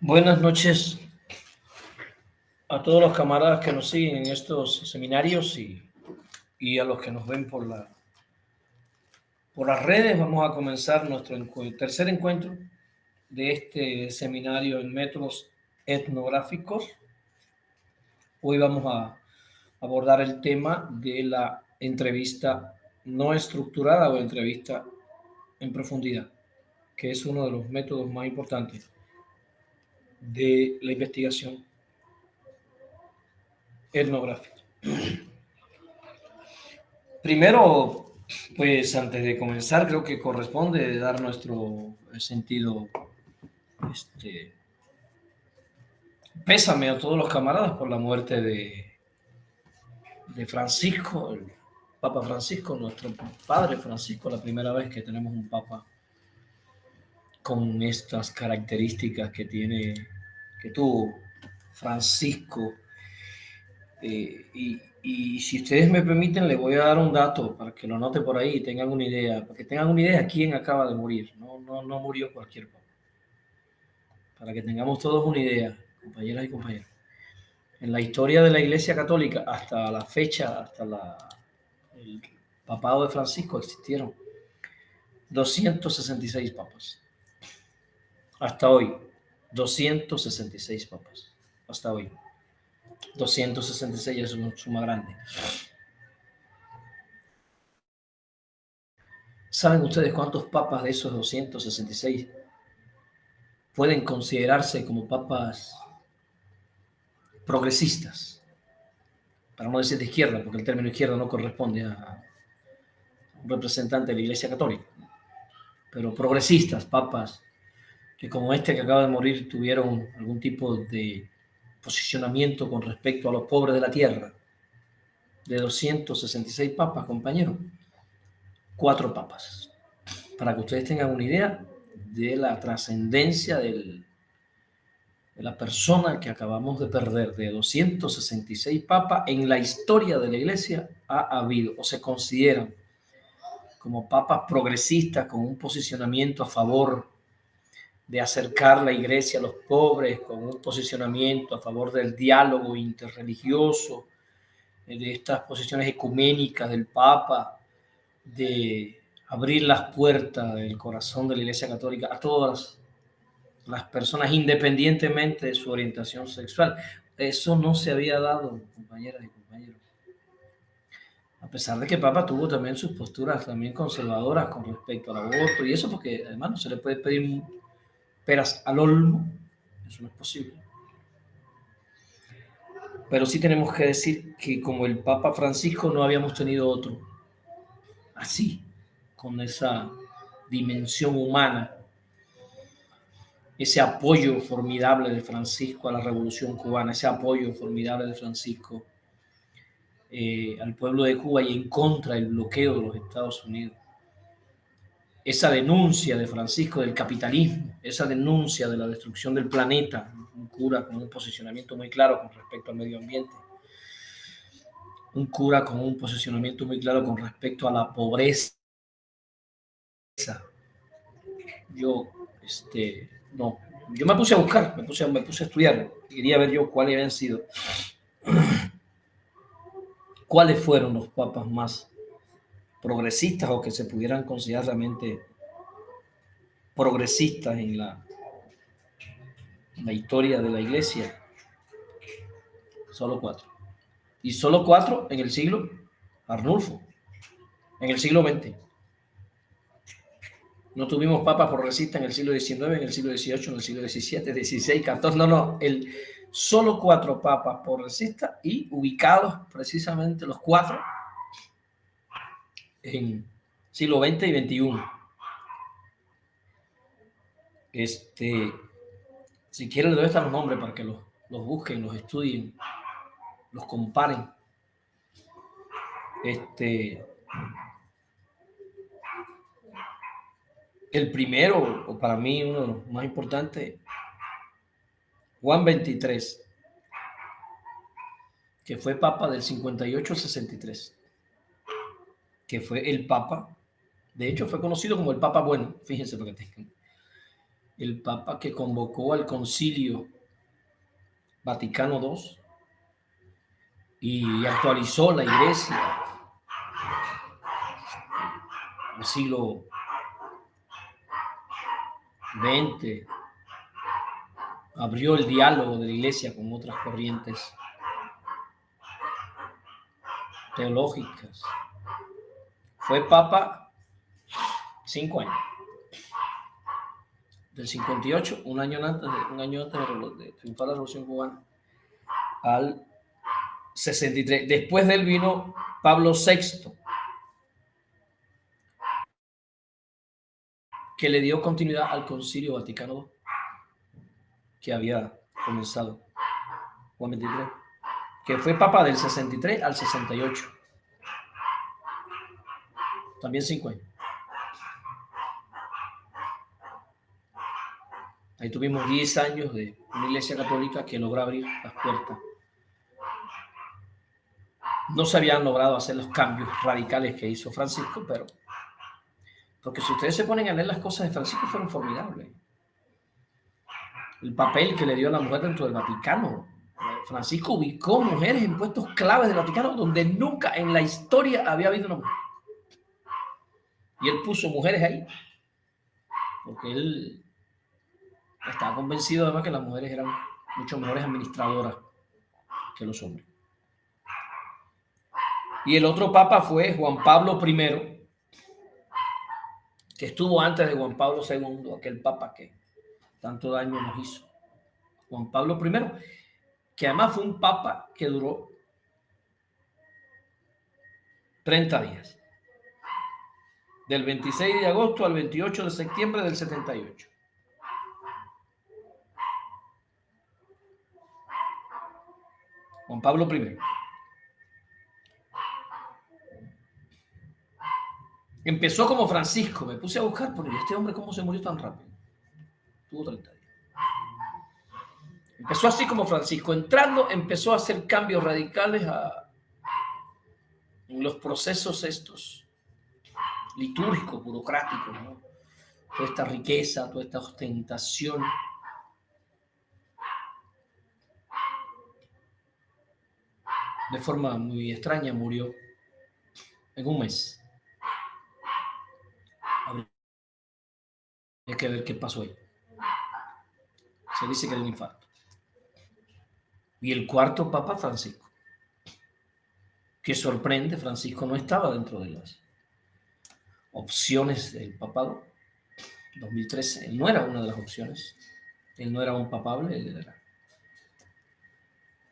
Buenas noches a todos los camaradas que nos siguen en estos seminarios y a los que nos ven por las redes. Vamos a comenzar nuestro tercer encuentro de este seminario en métodos etnográficos. Hoy vamos a abordar el tema de la entrevista no estructurada o entrevista en profundidad, que es uno de los métodos más importantes de la investigación etnográfica. Primero, pues antes de comenzar, creo que corresponde dar nuestro sentido, pésame a todos los camaradas por la muerte de Francisco, el Papa Francisco, nuestro padre Francisco, la primera vez que tenemos un papa con estas características que tuvo Francisco. Y si ustedes me permiten, les voy a dar un dato para que lo anote por ahí y tengan una idea, para que tengan una idea de quién acaba de morir. No murió cualquier papa. Para que tengamos todos una idea, compañeras y compañeros. En la historia de la Iglesia Católica, hasta la fecha, el papado de Francisco, existieron 266 papas. Hasta hoy, 266 papas. Hasta hoy. 266 es una suma grande. ¿Saben ustedes cuántos papas de esos 266 pueden considerarse como papas progresistas? Para no decir de izquierda, porque el término izquierda no corresponde a un representante de la Iglesia Católica. Pero progresistas, papas, que como este que acaba de morir tuvieron algún tipo de posicionamiento con respecto a los pobres de la tierra. De 266 papas, compañeros, 4 papas. Para que ustedes tengan una idea de la trascendencia de la persona que acabamos de perder. De 266 papas en la historia de la Iglesia ha habido o se consideran como papas progresistas con un posicionamiento a favor de acercar la iglesia a los pobres, con un posicionamiento a favor del diálogo interreligioso, de estas posiciones ecuménicas del Papa, de abrir las puertas del corazón de la Iglesia Católica a todas las personas, independientemente de su orientación sexual. Eso no se había dado, compañeras y compañeros. A pesar de que el Papa tuvo también sus posturas también conservadoras con respecto al aborto y eso, porque además no se le puede pedir peras al olmo, eso no es posible. Pero sí tenemos que decir que como el Papa Francisco no habíamos tenido otro así, con esa dimensión humana, ese apoyo formidable de Francisco a la Revolución Cubana, ese apoyo formidable de Francisco al pueblo de Cuba y en contra del bloqueo de los Estados Unidos. Esa denuncia de Francisco del capitalismo, esa denuncia de la destrucción del planeta, un cura con un posicionamiento muy claro con respecto al medio ambiente, un cura con un posicionamiento muy claro con respecto a la pobreza. Yo, no, yo me puse a buscar, me puse a estudiar, quería ver yo cuáles fueron los papas más progresistas o que se pudieran considerar realmente progresistas en la historia de la iglesia. Solo 4. Y solo 4 en el siglo Arnulfo, en el siglo XX. No tuvimos papas progresistas en el siglo XIX, en el siglo XVIII, en el siglo XVII, XVI, XIV. No. Solo 4 papas progresistas y ubicados precisamente los 4 en siglo XX y XXI. Si quieren, les doy estos nombres para que los busquen, los estudien, los comparen. El primero, o para mí uno de los más importantes, Juan XXIII, que fue papa del 58 al 63, que fue el papa, de hecho fue conocido como el papa bueno, fíjense lo que tengo. el Papa que convocó al Concilio Vaticano II y actualizó la Iglesia al siglo XX, abrió el diálogo de la Iglesia con otras corrientes teológicas. Fue Papa 5 años. Del 58, un año antes de triunfar la Revolución Cubana, al 63. Después de él vino Pablo VI, que le dio continuidad al Concilio Vaticano II, que había comenzado Juan XXIII, que fue Papa del 63 al 68. También 5 años. Ahí tuvimos 10 años de una iglesia católica que logró abrir las puertas. No se habían logrado hacer los cambios radicales que hizo Francisco, pero porque si ustedes se ponen a leer las cosas de Francisco fueron formidables. El papel que le dio a la mujer dentro del Vaticano. Francisco ubicó mujeres en puestos claves del Vaticano donde nunca en la historia había habido una mujer. Y él puso mujeres ahí porque él estaba convencido además que las mujeres eran mucho mejores administradoras que los hombres. Y el otro papa fue Juan Pablo I, que estuvo antes de Juan Pablo II, aquel papa que tanto daño nos hizo. Juan Pablo I, que además fue un papa que duró 30 días. Del 26 de agosto al 28 de septiembre del 78. Juan Pablo I. Empezó como Francisco. Me puse a buscar, porque este hombre cómo se murió tan rápido. Tuvo 30 días. Empezó así como Francisco. Entrando, empezó a hacer cambios radicales en los procesos estos litúrgicos, burocráticos, ¿no? Toda esta riqueza, toda esta ostentación. De forma muy extraña murió en un mes. Habría que ver qué pasó ahí. Se dice que era un infarto. Y el cuarto papa, Francisco. Que sorprende, Francisco no estaba dentro de las opciones del papado. 2013, él no era una de las opciones. Él no era un papable, él era.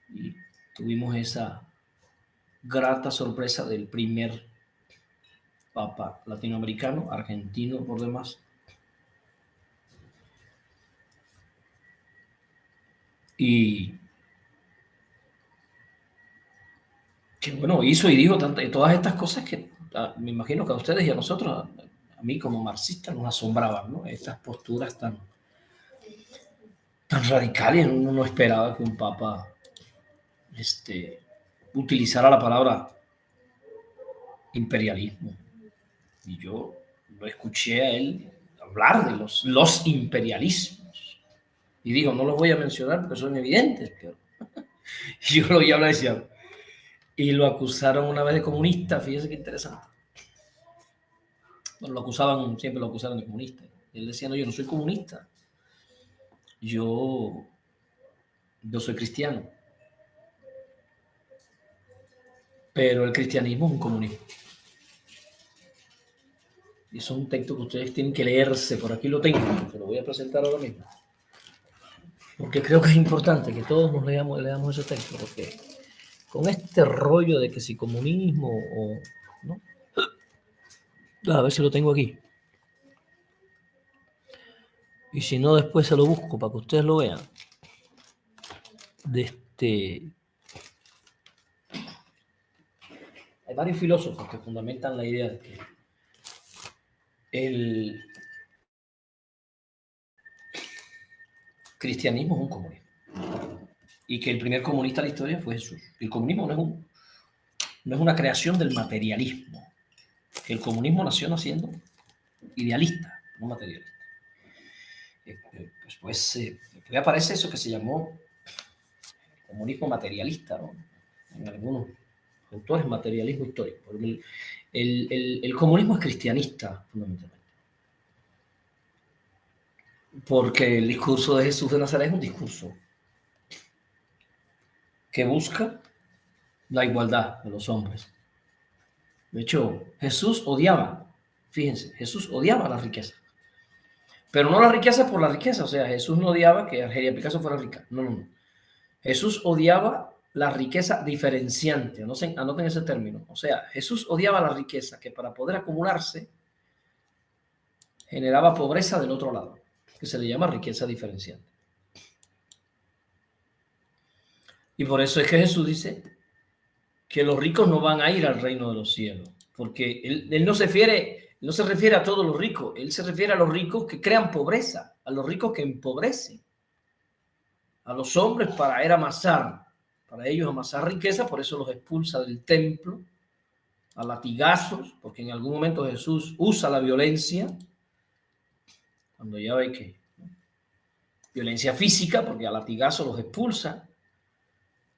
Y tuvimos esa grata sorpresa del primer papa latinoamericano, argentino por demás. Y que bueno, hizo y dijo todas estas cosas que me imagino que a ustedes y a nosotros, a mí como marxista, nos asombraban, ¿no? Estas posturas tan radicales. Uno no esperaba que un papa utilizara la palabra imperialismo. Y yo lo escuché a él hablar de los imperialismos. Y digo, no los voy a mencionar porque son evidentes, pero yo lo oí hablar y decía, y lo acusaron una vez de comunista, fíjese qué interesante. Bueno, siempre lo acusaron de comunista. Y él decía, no, yo no soy comunista, yo soy cristiano. Pero el cristianismo es un comunismo. Y eso es un texto que ustedes tienen que leerse. Por aquí lo tengo, se lo voy a presentar ahora mismo. Porque creo que es importante que todos nos leamos ese texto, porque con este rollo de que si comunismo o no, a ver si lo tengo aquí. Y si no, después se lo busco para que ustedes lo vean. Hay varios filósofos que fundamentan la idea de que el cristianismo es un comunismo y que el primer comunista de la historia fue Jesús. El comunismo no es una creación del materialismo, que el comunismo nació naciendo idealista, no materialista. Después aparece eso que se llamó comunismo materialista, ¿no? En algunos autores, materialismo histórico. El comunismo es cristianista, fundamentalmente. Porque el discurso de Jesús de Nazaret es un discurso que busca la igualdad de los hombres. De hecho, Jesús odiaba, fíjense, Jesús odiaba la riqueza. Pero no la riqueza por la riqueza, o sea, Jesús no odiaba que Argelia Picasso fuera rica. No, no, no. Jesús odiaba la riqueza diferenciante, anoten ese término. O sea, Jesús odiaba la riqueza que para poder acumularse generaba pobreza del otro lado, que se le llama riqueza diferenciante. Y por eso es que Jesús dice que los ricos no van a ir al reino de los cielos, porque él no se refiere a todos los ricos, él se refiere a los ricos que crean pobreza, a los ricos que empobrecen, a los hombres para ellos amasar riqueza, por eso los expulsa del templo a latigazos, porque en algún momento Jesús usa la violencia, cuando ya ve que violencia física, porque a latigazos los expulsa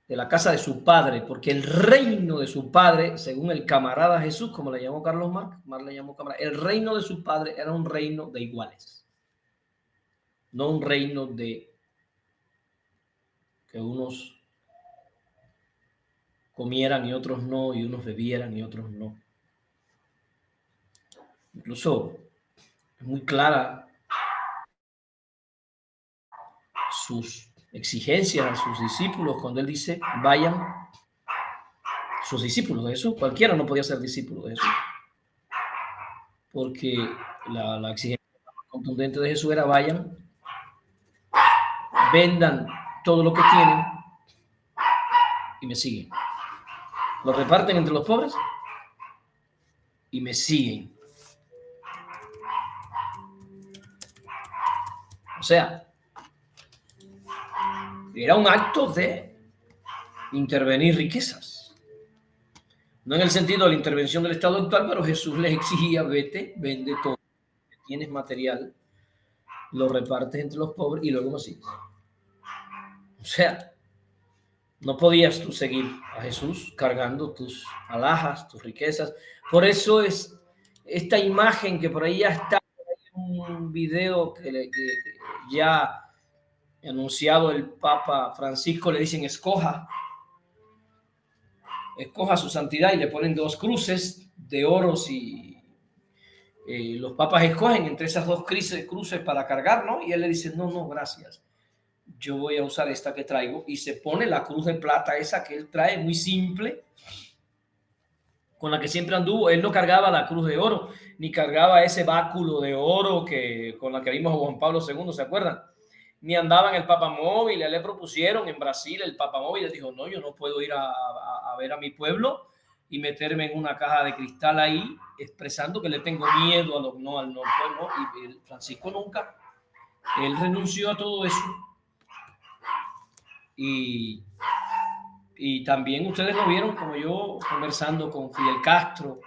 de la casa de su padre, porque el reino de su padre, según el camarada Jesús, como le llamó Carlos Marx le llamó camarada, el reino de su padre era un reino de iguales, no un reino de que unos comieran y otros no, y unos bebieran y otros no. Incluso es muy clara sus exigencias a sus discípulos cuando él dice, vayan, sus discípulos de Jesús, cualquiera no podía ser discípulo de Jesús, porque la exigencia contundente de Jesús era, vayan, vendan todo lo que tienen y me siguen. Lo reparten entre los pobres y me siguen. O sea, era un acto de intervenir riquezas. No en el sentido de la intervención del Estado actual, pero Jesús les exigía, vete, vende todo, tienes material, lo repartes entre los pobres y luego me sigues. O sea, no podías tú seguir a Jesús cargando tus alhajas, tus riquezas. Por eso es esta imagen que por ahí ya está, un video que ya anunciado el Papa Francisco, le dicen escoja su santidad y le ponen dos cruces de oros y los papas escogen entre esas dos cruces para cargar, ¿no? Y él le dice, no, gracias. Yo voy a usar esta que traigo y se pone la cruz de plata esa que él trae, muy simple, con la que siempre anduvo. Él no cargaba la cruz de oro, ni cargaba ese báculo de oro con la que vimos a Juan Pablo II, ¿se acuerdan? Ni andaba en el papamóvil. Le propusieron en Brasil el papamóvil, le dijo, no, yo no puedo ir a ver a mi pueblo y meterme en una caja de cristal ahí, expresando que le tengo miedo a los no, al no, pues no. Y el Francisco nunca, él renunció a todo eso. Y también ustedes lo vieron, como yo conversando con Fidel Castro.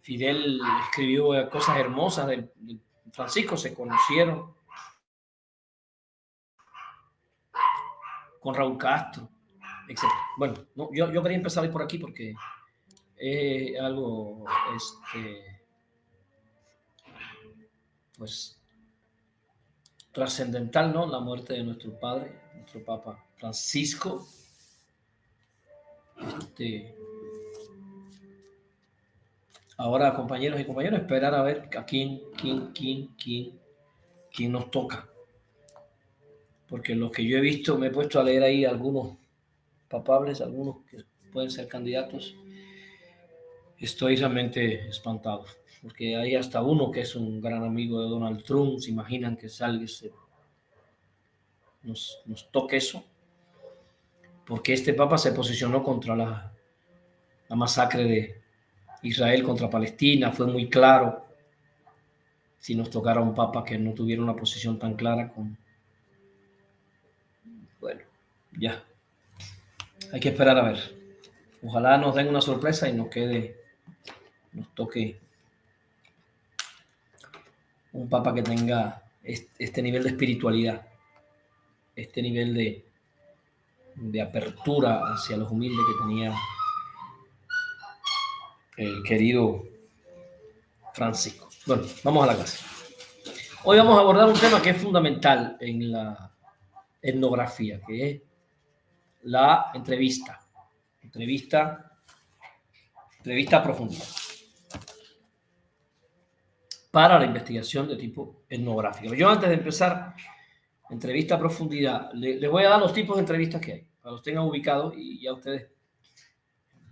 Fidel escribió cosas hermosas de Francisco, se conocieron con Raúl Castro, etc. Bueno, no, yo quería empezar por aquí porque es algo, pues, trascendental, ¿no? La muerte de nuestro padre, nuestro Papa Francisco. Ahora, compañeros y compañeras, esperar a ver a quién nos toca. Porque los que yo he visto, me he puesto a leer ahí algunos papables, algunos que pueden ser candidatos. Estoy realmente espantado, porque hay hasta uno que es un gran amigo de Donald Trump. ¿Se imaginan que salga nos toque eso? Porque este papa se posicionó contra la masacre de Israel contra Palestina, fue muy claro. Si nos tocara un papa que no tuviera una posición tan clara bueno, ya. Hay que esperar a ver. Ojalá nos den una sorpresa y nos toque un papa que tenga este nivel de espiritualidad, este nivel de apertura hacia los humildes que tenía el querido Francisco. Bueno, vamos a la clase. Hoy vamos a abordar un tema que es fundamental en la etnografía, que es la entrevista. Entrevista a profundidad para la investigación de tipo etnográfico. Yo antes de empezar entrevista a profundidad, les voy a dar los tipos de entrevistas que hay, para que los tengan ubicados y ya ustedes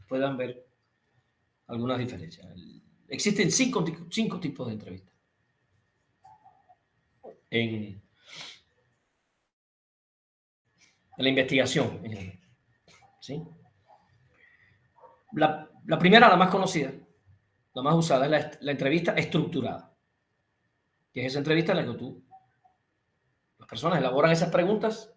puedan ver algunas diferencias. Existen cinco tipos de entrevistas en la investigación en general, ¿sí? La primera, la más conocida, la más usada, es la entrevista estructurada, que es esa entrevista en la que las personas elaboran esas preguntas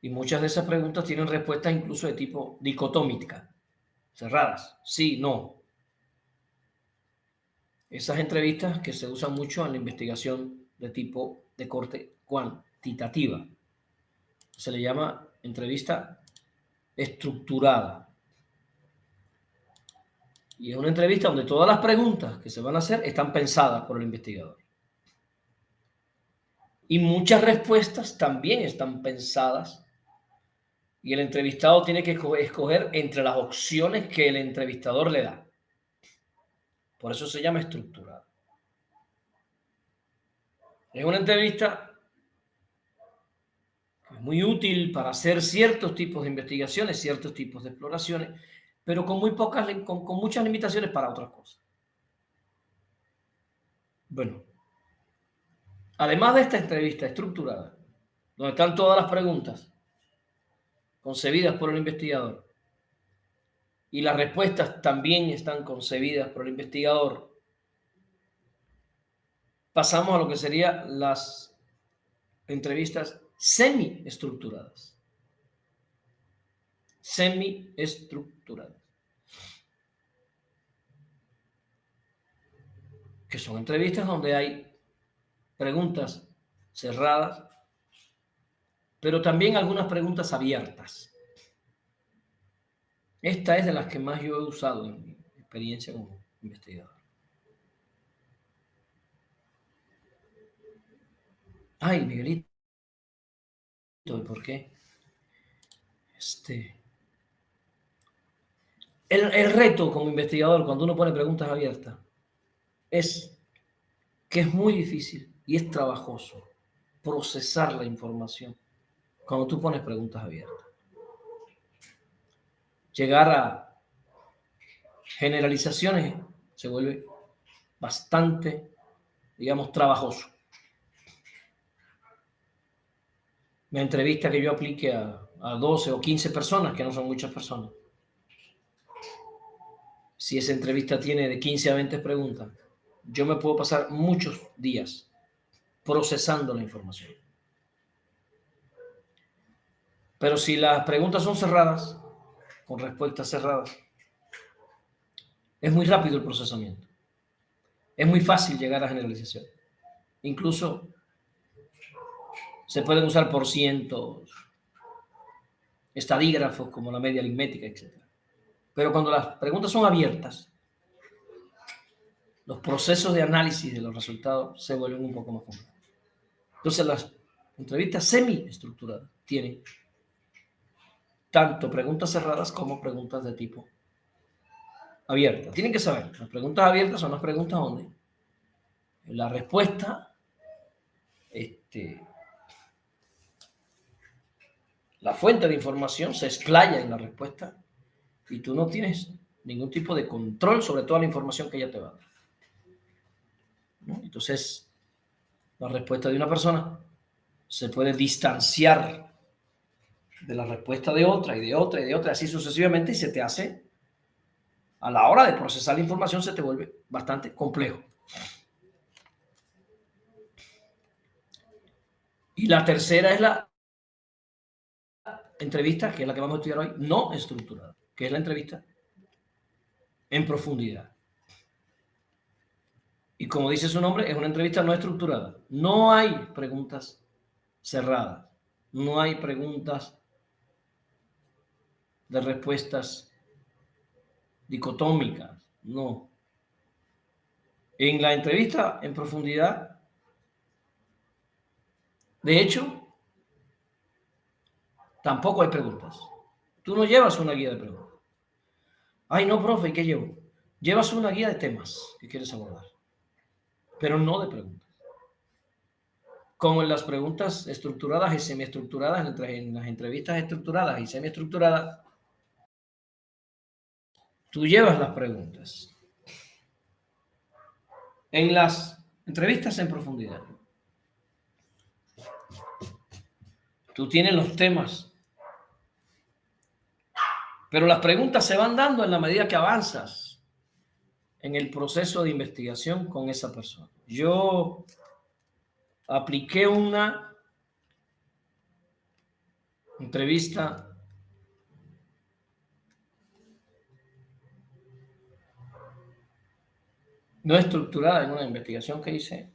y muchas de esas preguntas tienen respuestas incluso de tipo dicotómica, cerradas, sí, no. Esas entrevistas que se usan mucho en la investigación de corte cuantitativa. Se le llama entrevista estructurada. Y es una entrevista donde todas las preguntas que se van a hacer están pensadas por el investigador. Y muchas respuestas también están pensadas y el entrevistado tiene que escoger entre las opciones que el entrevistador le da. Por eso se llama estructurada. Es una entrevista que es muy útil para hacer ciertos tipos de investigaciones, ciertos tipos de exploraciones, pero con muchas limitaciones para otras cosas. Bueno, además de esta entrevista estructurada, donde están todas las preguntas concebidas por el investigador y las respuestas también están concebidas por el investigador, pasamos a lo que serían las entrevistas semiestructuradas. Semiestructuradas. Que son entrevistas donde hay preguntas cerradas, pero también algunas preguntas abiertas. Esta es de las que más yo he usado en mi experiencia como investigador. Ay, Miguelito, ¿por qué? El reto como investigador cuando uno pone preguntas abiertas es que es muy difícil y es trabajoso procesar la información cuando tú pones preguntas abiertas. Llegar a generalizaciones se vuelve bastante, digamos, trabajoso. Una entrevista que yo aplique a 12 o 15 personas, que no son muchas personas, si esa entrevista tiene de 15 a 20 preguntas, yo me puedo pasar muchos días procesando la información. Pero si las preguntas son cerradas, con respuestas cerradas, es muy rápido el procesamiento. Es muy fácil llegar a generalización. Incluso se pueden usar por cientos, estadígrafos como la media aritmética, etc. Pero cuando las preguntas son abiertas, los procesos de análisis de los resultados se vuelven un poco más complejos. Entonces las entrevistas semiestructuradas tienen tanto preguntas cerradas como preguntas de tipo abierta. Tienen que saber, las preguntas abiertas son las preguntas donde la respuesta, la fuente de información se explaya en la respuesta y tú no tienes ningún tipo de control sobre toda la información que ella te va a dar, ¿no? Entonces, la respuesta de una persona se puede distanciar de la respuesta de otra y de otra y de otra, así sucesivamente, y se te hace, a la hora de procesar la información, se te vuelve bastante complejo. Y la tercera es la entrevista, que es la que vamos a estudiar hoy, no estructurada, que es la entrevista en profundidad. Y como dice su nombre, es una entrevista no estructurada. No hay preguntas cerradas. No hay preguntas de respuestas dicotómicas. No. En la entrevista en profundidad, de hecho, tampoco hay preguntas. Tú no llevas una guía de preguntas. Ay, no, profe, ¿y qué llevo? Llevas una guía de temas que quieres abordar, pero no de preguntas. Como en las preguntas estructuradas y semiestructuradas, en las entrevistas estructuradas y semiestructuradas, tú llevas las preguntas. En las entrevistas en profundidad, tú tienes los temas, pero las preguntas se van dando en la medida que avanzas en el proceso de investigación con esa persona. Yo apliqué una entrevista no estructurada en una investigación que hice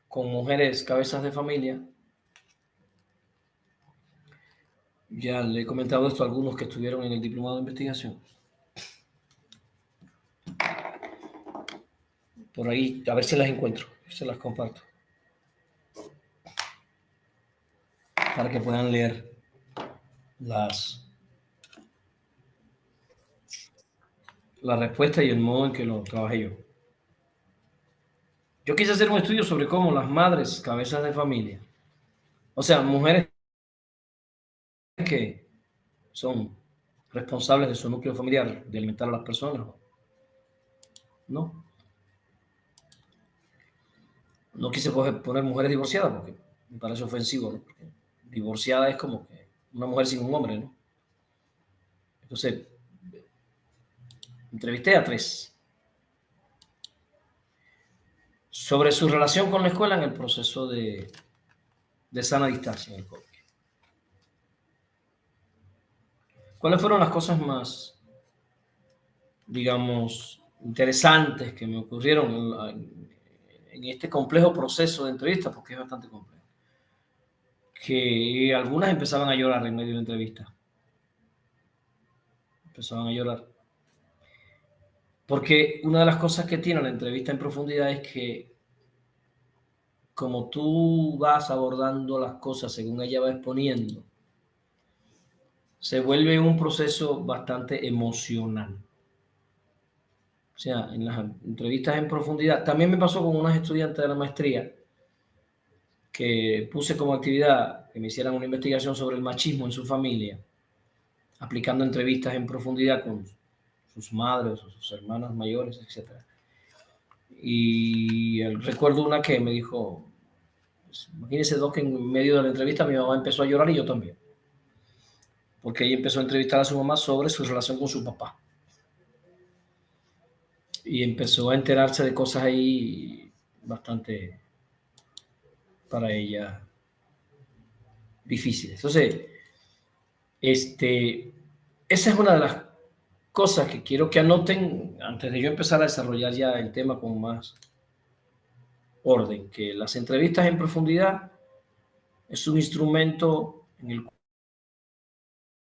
con mujeres cabezas de familia. Ya le he comentado esto a algunos que estuvieron en el diplomado de investigación. Por ahí, a ver si las encuentro, se las comparto. Para que puedan leer la respuesta y el modo en que lo trabajé yo. Yo quise hacer un estudio sobre cómo las madres cabezas de familia, o sea, mujeres que son responsables de su núcleo familiar, de alimentar a las personas, ¿no? No quise poner mujeres divorciadas porque me parece ofensivo, ¿no? Porque divorciada es como que una mujer sin un hombre, ¿no? Entonces, entrevisté a 3 sobre su relación con la escuela en el proceso de sana distancia en el COVID. ¿Cuáles fueron las cosas más, digamos, interesantes que me ocurrieron en este complejo proceso de entrevista? Porque es bastante complejo. Que algunas empezaban a llorar en medio de la entrevista. Empezaban a llorar. Porque una de las cosas que tiene la entrevista en profundidad es que como tú vas abordando las cosas según ella va exponiendo, se vuelve un proceso bastante emocional. O sea, en las entrevistas en profundidad, también me pasó con unas estudiantes de la maestría que puse como actividad que me hicieran una investigación sobre el machismo en su familia, aplicando entrevistas en profundidad con sus madres o sus hermanas mayores, etc. Y recuerdo una que me dijo, pues, imagínese, Doc, que en medio de la entrevista mi mamá empezó a llorar y yo también, porque ella empezó a entrevistar a su mamá sobre su relación con su papá. Y empezó a enterarse de cosas ahí bastante para ella difíciles. Entonces, esa es una de las cosas que quiero que anoten antes de yo empezar a desarrollar ya el tema con más orden, que las entrevistas en profundidad es un instrumento en el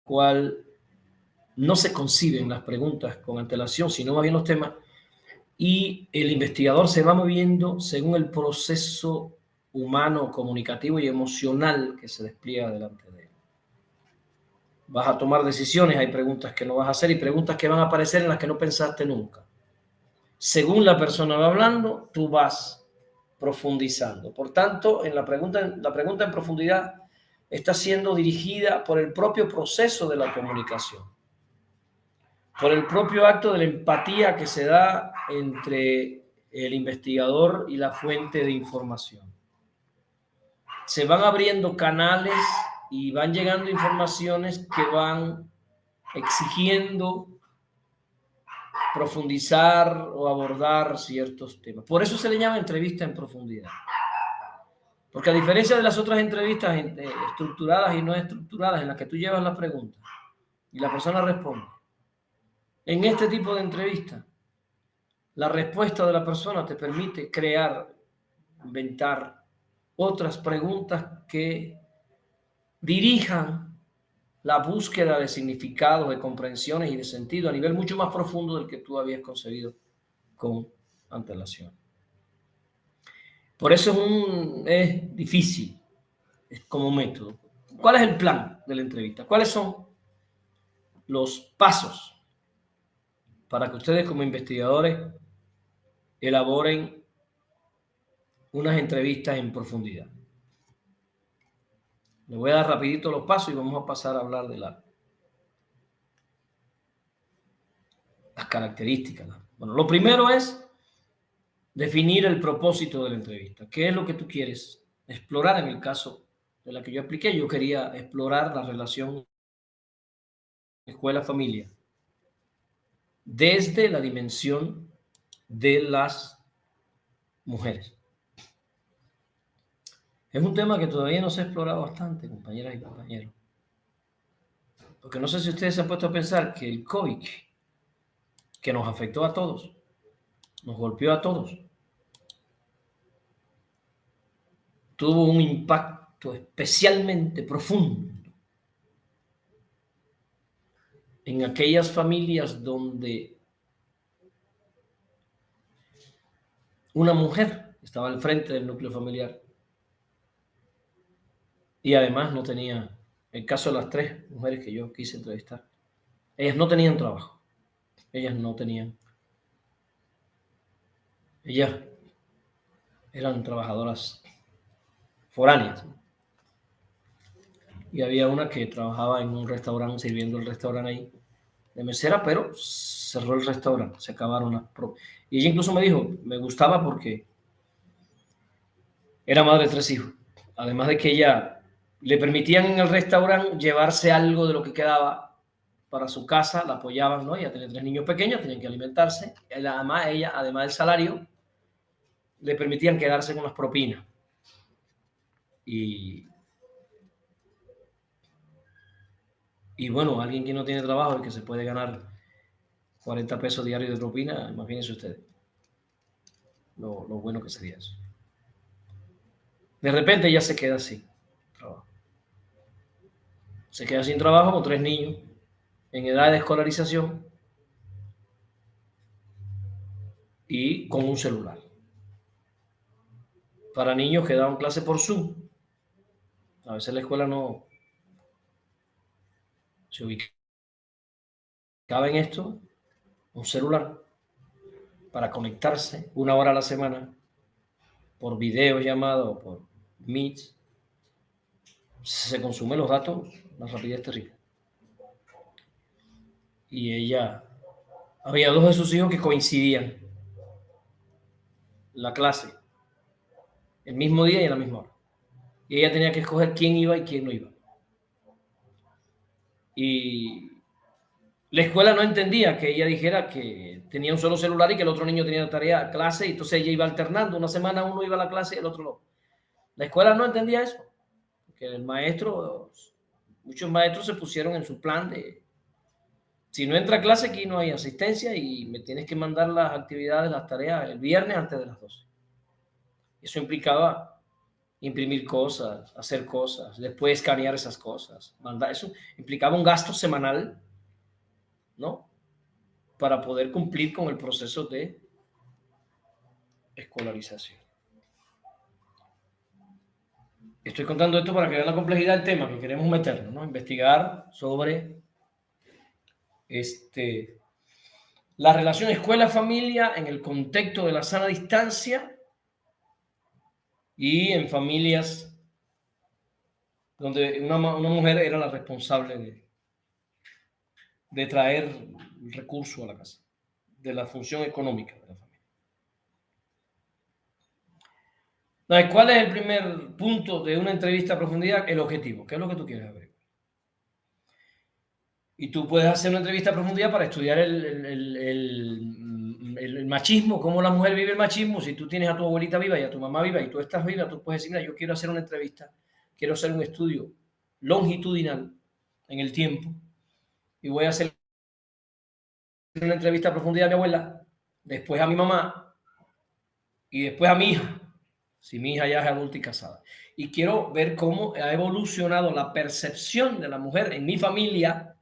cual no se conciben las preguntas con antelación, sino más bien los temas, y el investigador se va moviendo según el proceso humano, comunicativo y emocional que se despliega delante de él. Vas a tomar decisiones, hay preguntas que no vas a hacer y preguntas que van a aparecer en las que no pensaste nunca. Según la persona va hablando, tú vas profundizando. Por tanto, la pregunta en profundidad está siendo dirigida por el propio proceso de la comunicación, por el propio acto de la empatía que se da entre el investigador y la fuente de información. Se van abriendo canales y van llegando informaciones que van exigiendo profundizar o abordar ciertos temas. Por eso se le llama entrevista en profundidad. Porque a diferencia de las otras entrevistas estructuradas y no estructuradas en las que tú llevas la pregunta y la persona responde, en este tipo de entrevista La respuesta de la persona te permite crear, inventar otras preguntas que dirijan la búsqueda de significados, de comprensiones y de sentido a nivel mucho más profundo del que tú habías concebido con antelación. Por eso es difícil, es como método. ¿Cuál es el plan de la entrevista? ¿Cuáles son los pasos para que ustedes como investigadores elaboren unas entrevistas en profundidad? Les voy a dar rapidito los pasos y vamos a pasar a hablar de las características. Bueno, lo primero es definir el propósito de la entrevista. ¿Qué es lo que tú quieres explorar? En el caso de la que yo apliqué, yo quería explorar la relación escuela-familia desde la dimensión de las mujeres. Es un tema que todavía no se ha explorado bastante, compañeras y compañeros. Porque no sé si ustedes se han puesto a pensar que el COVID, que nos afectó a todos, nos golpeó a todos, tuvo un impacto especialmente profundo en aquellas familias donde una mujer estaba al frente del núcleo familiar y además no tenía, el caso de las 3 mujeres que yo quise entrevistar, ellas no tenían trabajo, ellas no tenían, ellas eran trabajadoras foráneas. Y había una que trabajaba en un restaurante, sirviendo el restaurante ahí, de mesera, pero cerró el restaurante, se acabaron las... Y ella incluso me dijo, me gustaba porque era madre de 3 hijos. Además de que ella le permitían en el restaurante llevarse algo de lo que quedaba para su casa, la apoyaban, ¿no? Ella tenía 3 niños pequeños, tenían que alimentarse. Además, ella, además del salario, le permitían quedarse con las propinas. Y bueno, alguien que no tiene trabajo y que se puede ganar 40 pesos diarios de propina, imagínense ustedes lo bueno que sería eso. De repente ella se queda sin trabajo. Se queda sin trabajo con 3 niños en edad de escolarización y con un celular. Para niños que daban clase por Zoom. A veces la escuela no se ubicaba en esto, un celular, para conectarse 1 hora a la semana por videollamada o por Meet. Se consumen los datos, una rapidez terrible. Y ella, había 2 de sus hijos que coincidían la clase el mismo día y a la misma hora. Y ella tenía que escoger quién iba y quién no iba. Y la escuela no entendía que ella dijera que tenía un solo celular y que el otro niño tenía tarea, clase, y entonces ella iba alternando. Una semana uno iba a la clase y el otro no. La escuela no entendía eso, porque el maestro, muchos maestros se pusieron en su plan de, si no entra a clase aquí no hay asistencia y me tienes que mandar las actividades, las tareas el viernes antes de las 12. Eso implicaba imprimir cosas, hacer cosas, después escanear esas cosas, mandar, eso implicaba un gasto semanal, ¿no? Para poder cumplir con el proceso de escolarización. Estoy contando esto para que vean la complejidad del tema que queremos meternos, ¿no? Investigar sobre la relación escuela-familia en el contexto de la sana distancia y en familias donde una mujer era la responsable de traer recursos a la casa, de la función económica de la familia. Entonces, ¿cuál es el primer punto de una entrevista a profundidad? El objetivo. ¿Qué es lo que tú quieres saber? Y tú puedes hacer una entrevista a profundidad para estudiar el machismo, cómo la mujer vive el machismo. Si tú tienes a tu abuelita viva y a tu mamá viva y tú estás viva, tú puedes decir, mira, yo quiero hacer una entrevista, quiero hacer un estudio longitudinal en el tiempo y voy a hacer una entrevista a profundidad a mi abuela después a mi mamá y después a mi hija, si mi hija ya es adulta y casada. Y quiero ver cómo ha evolucionado la percepción de la mujer en mi familia,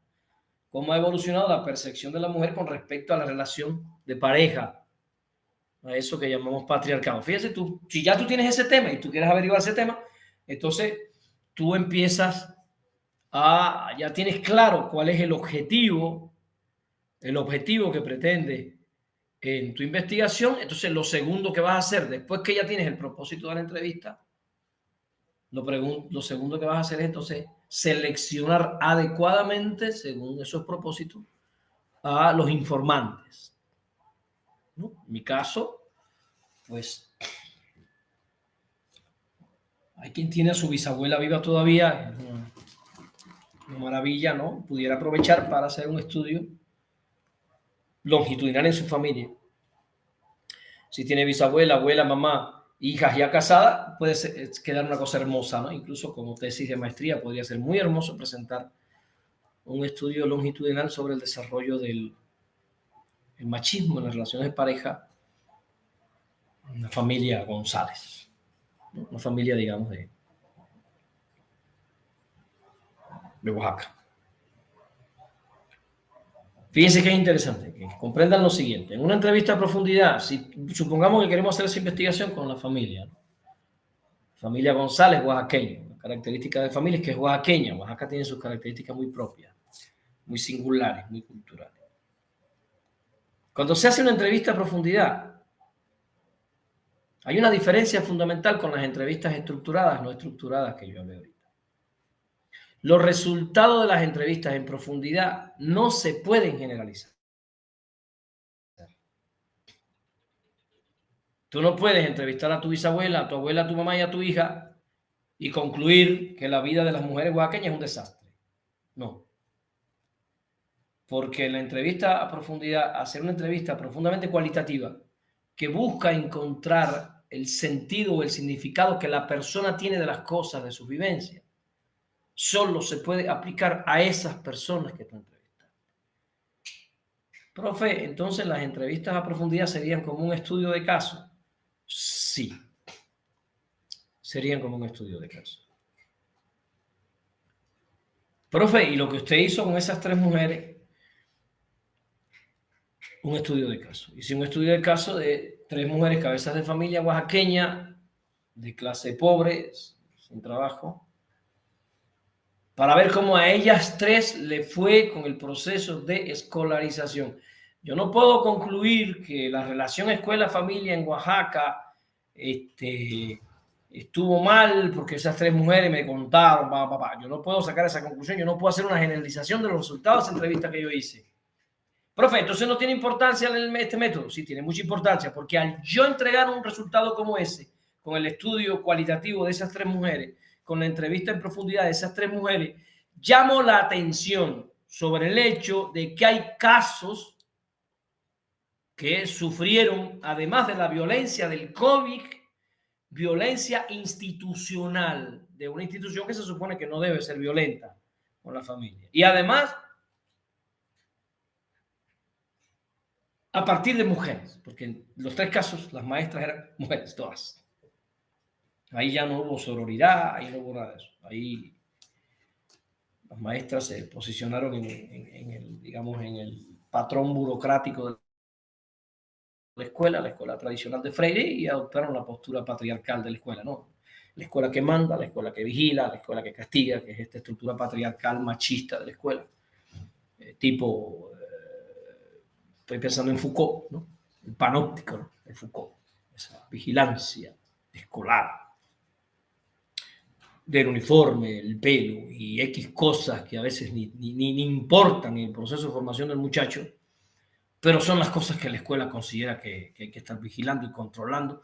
cómo ha evolucionado la percepción de la mujer con respecto a la relación de pareja, a eso que llamamos patriarcado. Fíjese tú, si ya tú tienes ese tema y tú quieres averiguar ese tema, entonces tú empiezas ya tienes claro cuál es el objetivo que pretende en tu investigación. Entonces lo segundo que vas a hacer, después que ya tienes el propósito de la entrevista, lo segundo que vas a hacer es entonces seleccionar adecuadamente, según esos propósitos, a los informantes, ¿no? En mi caso, pues hay quien tiene a su bisabuela viva todavía, una maravilla, ¿no? Pudiera aprovechar para hacer un estudio longitudinal en su familia. Si tiene bisabuela, abuela, mamá, hijas ya casadas, puede quedar una cosa hermosa, ¿no? Incluso como tesis de maestría podría ser muy hermoso presentar un estudio longitudinal sobre el desarrollo del machismo en las relaciones de pareja en la familia González, ¿no? Una familia, digamos, de Oaxaca. Fíjense que es interesante, que comprendan lo siguiente. En una entrevista a profundidad, si supongamos que queremos hacer esa investigación con la familia, ¿no? Familia González, oaxaqueño. La característica de familia es que es oaxaqueña. Oaxaca tiene sus características muy propias, muy singulares, muy culturales. Cuando se hace una entrevista a profundidad, hay una diferencia fundamental con las entrevistas estructuradas, no estructuradas que yo hablé ahorita. Los resultados de las entrevistas en profundidad no se pueden generalizar. Tú no puedes entrevistar a tu bisabuela, a tu abuela, a tu mamá y a tu hija y concluir que la vida de las mujeres oaxaqueñas es un desastre. No. Porque la entrevista a profundidad, hacer una entrevista profundamente cualitativa que busca encontrar el sentido o el significado que la persona tiene de las cosas, de sus vivencias, solo se puede aplicar a esas personas que tú entrevistas. Profe, entonces las entrevistas a profundidad serían como un estudio de caso. Sí, serían como un estudio de caso. Profe, ¿y lo que usted hizo con esas 3 mujeres? Un estudio de caso. Hice un estudio de caso de 3 mujeres cabezas de familia oaxaqueña, de clase pobre, sin trabajo, para ver cómo a ellas 3 le fue con el proceso de escolarización. Yo no puedo concluir que la relación escuela-familia en Oaxaca estuvo mal porque esas 3 mujeres me contaron, Yo no puedo sacar esa conclusión, yo no puedo hacer una generalización de los resultados de esa entrevista que yo hice. Profe, entonces no tiene importancia este método. Sí, tiene mucha importancia, porque al yo entregar un resultado como ese, con el estudio cualitativo de esas 3 mujeres, con la entrevista en profundidad de esas 3 mujeres, llamo la atención sobre el hecho de que hay casos que sufrieron, además de la violencia del COVID, violencia institucional de una institución que se supone que no debe ser violenta con la familia. Y además, a partir de mujeres, porque en los 3 casos las maestras eran mujeres, todas. Ahí ya no hubo sororidad, ahí no hubo nada de eso. Ahí las maestras se posicionaron en el, digamos, en el patrón burocrático de la escuela tradicional de Freire, y adoptaron la postura patriarcal de la escuela, ¿no? La escuela que manda, la escuela que vigila, la escuela que castiga, que es esta estructura patriarcal machista de la escuela. Estoy pensando en Foucault, ¿no? El panóptico, ¿no? De Foucault, esa vigilancia escolar del uniforme, el pelo y X cosas que a veces ni importan en el proceso de formación del muchacho, pero son las cosas que la escuela considera que hay que estar vigilando y controlando,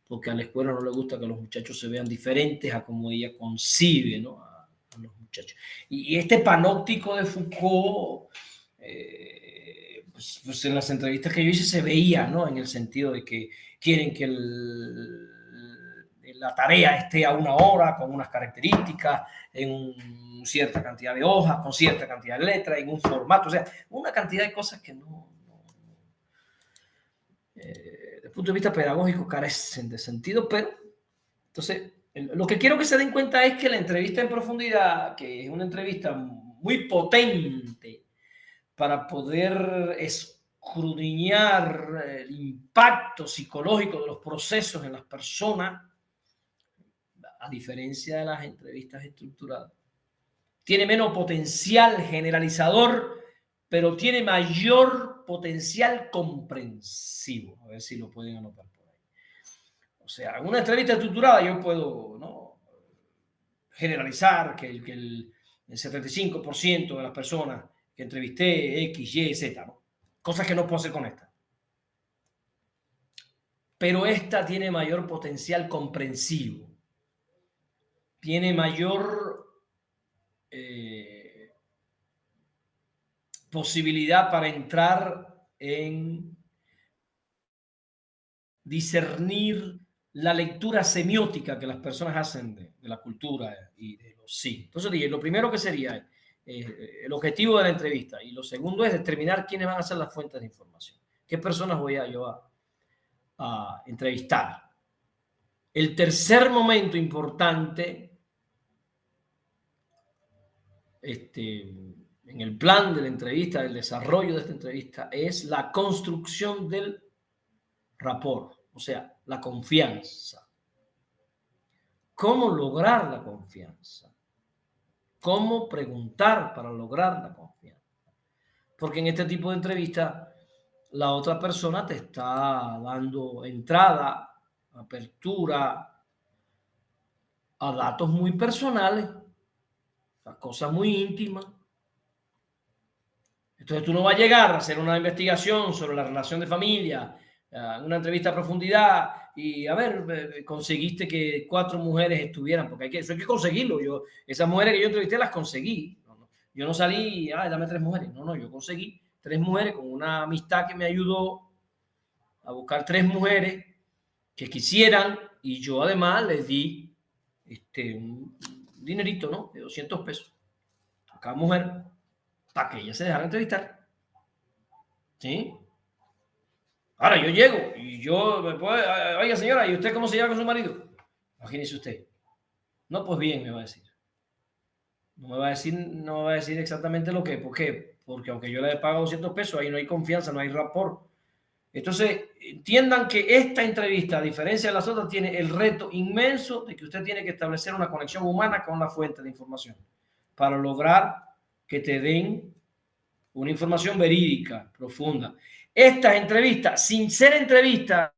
porque a la escuela no le gusta que los muchachos se vean diferentes a como ella concibe, ¿no? a los muchachos. Y este panóptico de Foucault, pues en las entrevistas que yo hice se veía, ¿no? En el sentido de que quieren que la tarea esté a una hora, con unas características, en cierta cantidad de hojas, con cierta cantidad de letras, en un formato, o sea, una cantidad de cosas que no desde el punto de vista pedagógico carecen de sentido, pero entonces lo que quiero que se den cuenta es que la entrevista en profundidad, que es una entrevista muy potente para poder escudriñar el impacto psicológico de los procesos en las personas, a diferencia de las entrevistas estructuradas, tiene menos potencial generalizador, pero tiene mayor potencial comprensivo. A ver si lo pueden anotar por ahí. O sea, en una entrevista estructurada yo puedo, ¿no?, generalizar que el 75% de las personas que entrevisté, X, Y, Z, ¿no? Cosas que no puedo hacer con esta. Pero esta tiene mayor potencial comprensivo, tiene mayor posibilidad para entrar en discernir la lectura semiótica que las personas hacen de la cultura y de los sí. Entonces dije, lo primero que sería el objetivo de la entrevista, y lo segundo es determinar quiénes van a ser las fuentes de información, qué personas voy a yo a entrevistar. El tercer momento importante en el plan de la entrevista, del desarrollo de esta entrevista, es la construcción del rapport, o sea, la confianza. ¿Cómo lograr la confianza? ¿Cómo preguntar para lograr la confianza? Porque en este tipo de entrevista la otra persona te está dando entrada, apertura a datos muy personales, a cosas muy íntimas. Entonces tú no vas a llegar a hacer una investigación sobre la relación de familia, una entrevista a profundidad y a ver, conseguiste que 4 mujeres estuvieran, porque eso hay que conseguirlo. Esas mujeres que yo entrevisté las conseguí. Yo no salí, dame 3 mujeres. No, yo conseguí 3 mujeres con una amistad que me ayudó a buscar 3 mujeres que quisieran y yo además les di un dinerito, ¿no?, de 200 pesos a cada mujer para que ella se dejara entrevistar. ¿Sí? Ahora yo llego y yo, oiga señora, ¿y usted cómo se lleva con su marido? Imagínese usted. No, pues bien, me va a decir. No me va a decir exactamente lo que, ¿por qué? Porque aunque yo le he pagado 200 pesos, ahí no hay confianza, no hay rapport. Entonces, entiendan que esta entrevista, a diferencia de las otras, tiene el reto inmenso de que usted tiene que establecer una conexión humana con la fuente de información para lograr que te den una información verídica, profunda. Estas entrevistas, sin ser entrevistas,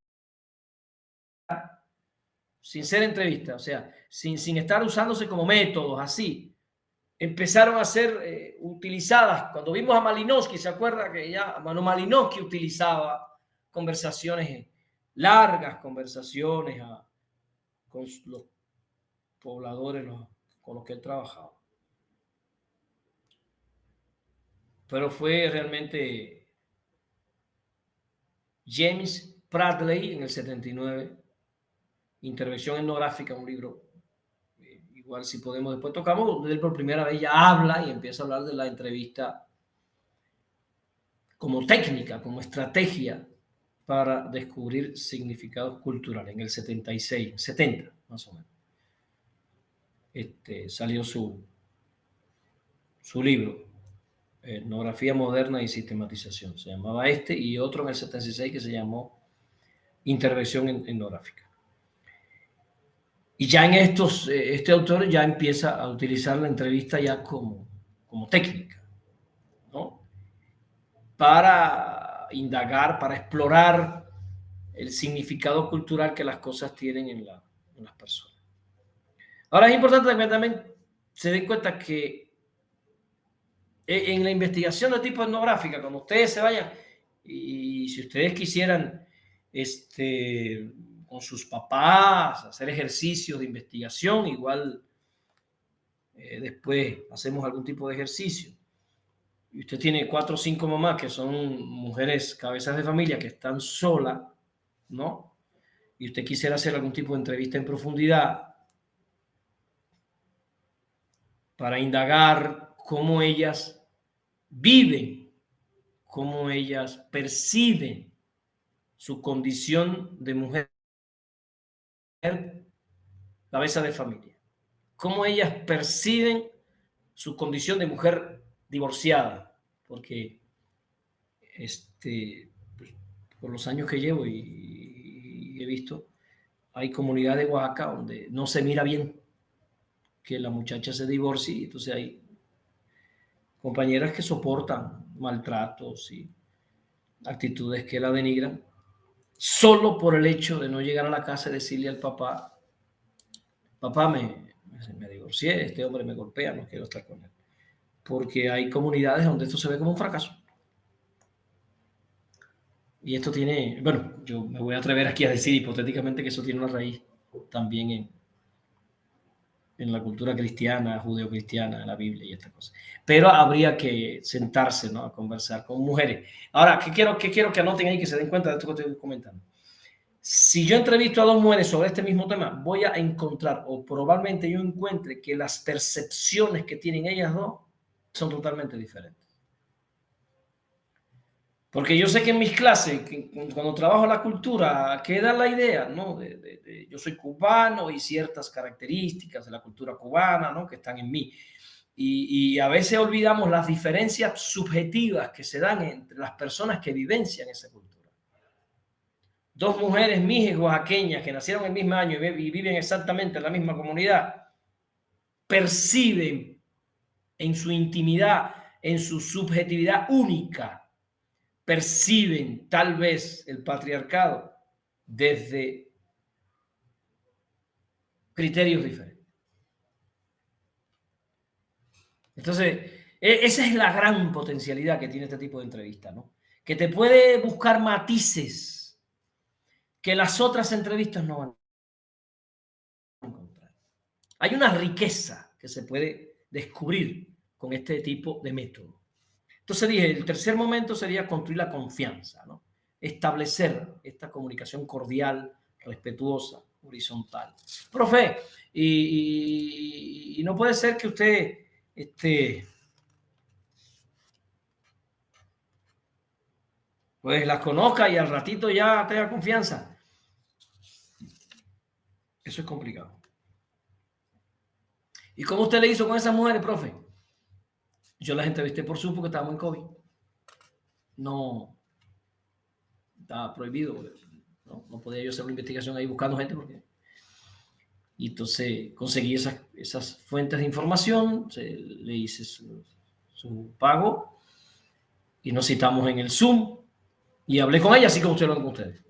o sea, sin estar usándose como métodos así, empezaron a ser utilizadas. Cuando vimos a Malinowski, ¿se acuerda que ya Malinowski utilizaba conversaciones, largas conversaciones con los pobladores con los que él trabajaba? Pero fue realmente James Bradley en el 79, Intervención etnográfica, un libro, igual si podemos después tocamos, donde él por primera vez ya habla y empieza a hablar de la entrevista como técnica, como estrategia para descubrir significados culturales. En el 76, 70 más o menos, salió su libro, Etnografía Moderna y Sistematización. Se llamaba y otro en el 76 que se llamó Intervención Etnográfica. Y ya en este autor ya empieza a utilizar la entrevista ya como técnica, ¿no?, para indagar, para explorar el significado cultural que las cosas tienen en las personas. Ahora es importante que también se den cuenta que en la investigación de tipo etnográfica, cuando ustedes se vayan, y si ustedes quisieran con sus papás hacer ejercicios de investigación, igual después hacemos algún tipo de ejercicio, y usted tiene 4 o 5 mamás que son mujeres cabezas de familia que están solas, ¿no?, y usted quisiera hacer algún tipo de entrevista en profundidad para indagar cómo ellas viven, cómo ellas perciben su condición de mujer cabeza de familia, cómo ellas perciben su condición de mujer divorciada, porque pues, por los años que llevo y he visto, hay comunidades de Oaxaca donde no se mira bien que la muchacha se divorcie, entonces hay compañeras que soportan maltratos y actitudes que la denigran, solo por el hecho de no llegar a la casa y decirle al papá, papá, me divorcié, este hombre me golpea, no quiero estar con él. Porque hay comunidades donde esto se ve como un fracaso. Y esto tiene, bueno, yo me voy a atrever aquí a decir hipotéticamente que eso tiene una raíz también en la cultura cristiana, judeocristiana, en la Biblia y estas cosas. Pero habría que sentarse, ¿no?, a conversar con mujeres. Ahora, ¿qué quiero que anoten ahí, que se den cuenta de esto que estoy comentando? Si yo entrevisto a dos mujeres sobre este mismo tema, voy a encontrar, o probablemente yo encuentre, que las percepciones que tienen ellas dos son totalmente diferentes. Porque yo sé que en mis clases, cuando trabajo la cultura, queda la idea, ¿no? Yo soy cubano y ciertas características de la cultura cubana, ¿no?, que están en mí. Y a veces olvidamos las diferencias subjetivas que se dan entre las personas que vivencian esa cultura. Dos mujeres mijas oaxaqueñas que nacieron el mismo año y viven exactamente en la misma comunidad, perciben en su intimidad, en su subjetividad única, perciben tal vez el patriarcado desde criterios diferentes. Entonces, esa es la gran potencialidad que tiene este tipo de entrevista, ¿no? Que te puede buscar matices que las otras entrevistas no van a encontrar. Hay una riqueza que se puede descubrir con este tipo de método. Entonces dije, el tercer momento sería construir la confianza, ¿no? Establecer esta comunicación cordial, respetuosa, horizontal. Profe, y no puede ser que usted pues las conozca y al ratito ya tenga confianza. Eso es complicado. ¿Y cómo usted le hizo con esas mujeres, profe? Yo las entrevisté por Zoom porque estábamos en COVID. No, estaba prohibido. No podía yo hacer una investigación ahí buscando gente porque... Y entonces conseguí esas fuentes de información, le hice su pago y nos citamos en el Zoom y hablé con ella así como estoy hablando con ustedes.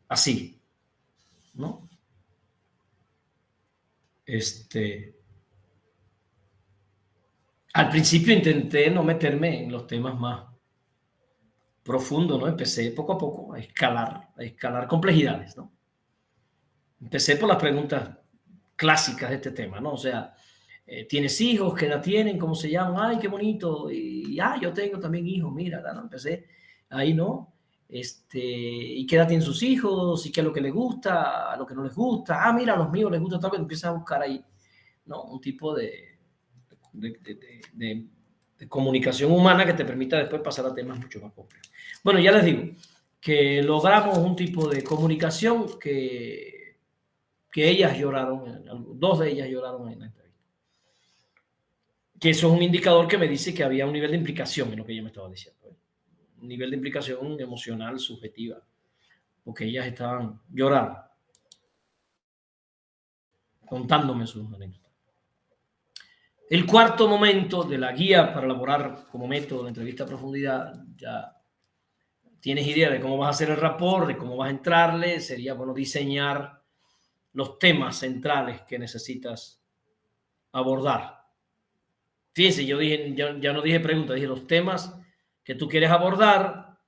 Así, ¿no? Al principio intenté no meterme en los temas más profundos, ¿no? Empecé poco a poco a escalar complejidades, ¿no? Empecé por las preguntas clásicas de este tema, ¿no? O sea, ¿tienes hijos? ¿Qué edad tienen? ¿Cómo se llaman? ¡Ay, qué bonito! Yo tengo también hijos, mira, ¿no? Empecé ahí, ¿no? ¿Y qué edad tienen sus hijos? ¿Y qué es lo que les gusta? ¿Lo que no les gusta? Ah, mira, a los míos les gusta tal vez. Empiezas a buscar ahí, ¿no?, un tipo de comunicación humana que te permita después pasar a temas mucho más complejos. Bueno, ya les digo que logramos un tipo de comunicación que ellas lloraron, dos de ellas lloraron en la entrevista. Que eso es un indicador que me dice que había un nivel de implicación en lo que ella me estaba diciendo. Un nivel de implicación emocional, subjetiva, porque ellas estaban llorando, contándome sus anécdotas. El cuarto momento de la guía para elaborar como método la entrevista a profundidad, ya tienes idea de cómo vas a hacer el rapport, de cómo vas a entrarle, sería bueno diseñar los temas centrales que necesitas abordar. Fíjense, yo ya no dije preguntas, dije los temas que tú quieres abordar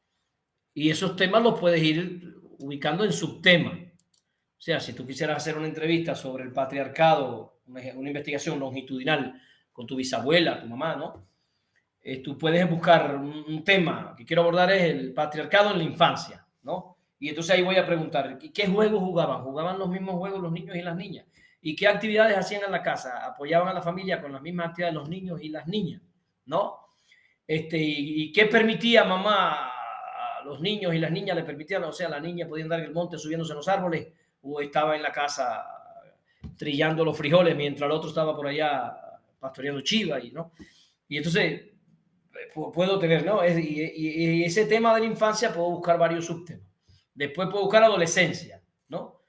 y esos temas los puedes ir ubicando en subtemas. O sea, si tú quisieras hacer una entrevista sobre el patriarcado, una investigación longitudinal con tu bisabuela, tu mamá, ¿no? Tú puedes buscar un tema que quiero abordar es el patriarcado en la infancia, ¿no? Y entonces ahí voy a preguntar, ¿qué juegos jugaban? ¿Jugaban los mismos juegos los niños y las niñas? ¿Y qué actividades hacían en la casa? ¿Apoyaban a la familia con las mismas actividades los niños y las niñas? ¿No? ¿Y qué permitía mamá a los niños y las niñas le permitían, o sea, la niña podía andar en el monte subiéndose en los árboles o estaba en la casa trillando los frijoles mientras el otro estaba por allá pastoreando chivas, ¿no? Y entonces puedo tener, ¿no? Y ese tema de la infancia puedo buscar varios subtemas. Después puedo buscar adolescencia, ¿no?